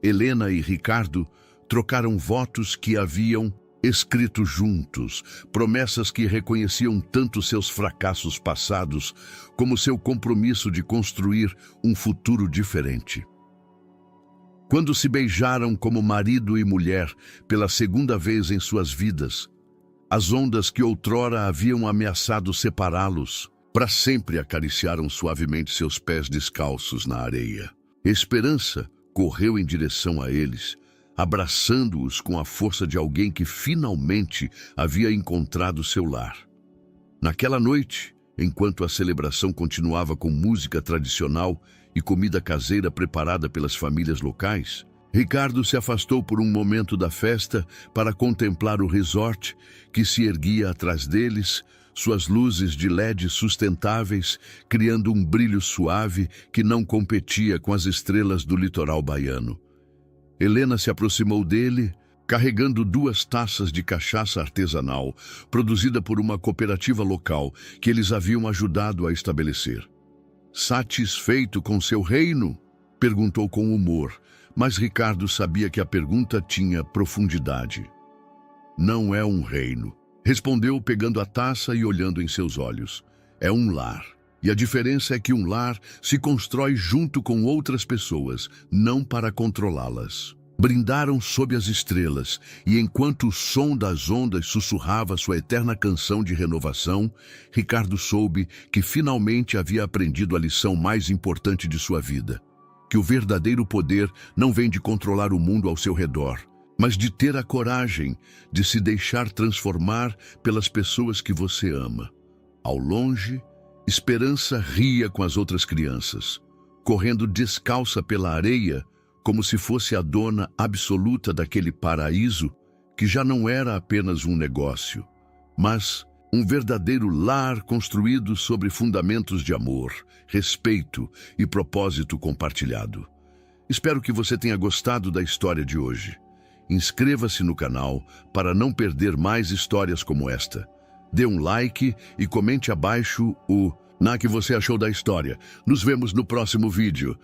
Helena e Ricardo trocaram votos que haviam escrito juntos, promessas que reconheciam tanto seus fracassos passados como seu compromisso de construir um futuro diferente. Quando se beijaram como marido e mulher pela segunda vez em suas vidas, as ondas que outrora haviam ameaçado separá-los, para sempre acariciaram suavemente seus pés descalços na areia. Esperança correu em direção a eles, abraçando-os com a força de alguém que finalmente havia encontrado seu lar. Naquela noite, enquanto a celebração continuava com música tradicional e comida caseira preparada pelas famílias locais, Ricardo se afastou por um momento da festa para contemplar o resort que se erguia atrás deles, suas luzes de LED sustentáveis, criando um brilho suave que não competia com as estrelas do litoral baiano. Helena se aproximou dele, carregando 2 taças de cachaça artesanal, produzida por uma cooperativa local que eles haviam ajudado a estabelecer. Satisfeito com seu reino? Perguntou com humor, mas Ricardo sabia que a pergunta tinha profundidade. Não é um reino, respondeu pegando a taça e olhando em seus olhos. É um lar. E a diferença é que um lar se constrói junto com outras pessoas, não para controlá-las. Brindaram sob as estrelas, e enquanto o som das ondas sussurrava sua eterna canção de renovação, Ricardo soube que finalmente havia aprendido a lição mais importante de sua vida. Que o verdadeiro poder não vem de controlar o mundo ao seu redor, mas de ter a coragem de se deixar transformar pelas pessoas que você ama. Ao longe, Esperança ria com as outras crianças, correndo descalça pela areia, como se fosse a dona absoluta daquele paraíso que já não era apenas um negócio, mas um verdadeiro lar construído sobre fundamentos de amor, respeito e propósito compartilhado. Espero que você tenha gostado da história de hoje. Inscreva-se no canal para não perder mais histórias como esta. Dê um like e comente abaixo o que você achou da história. Nos vemos no próximo vídeo.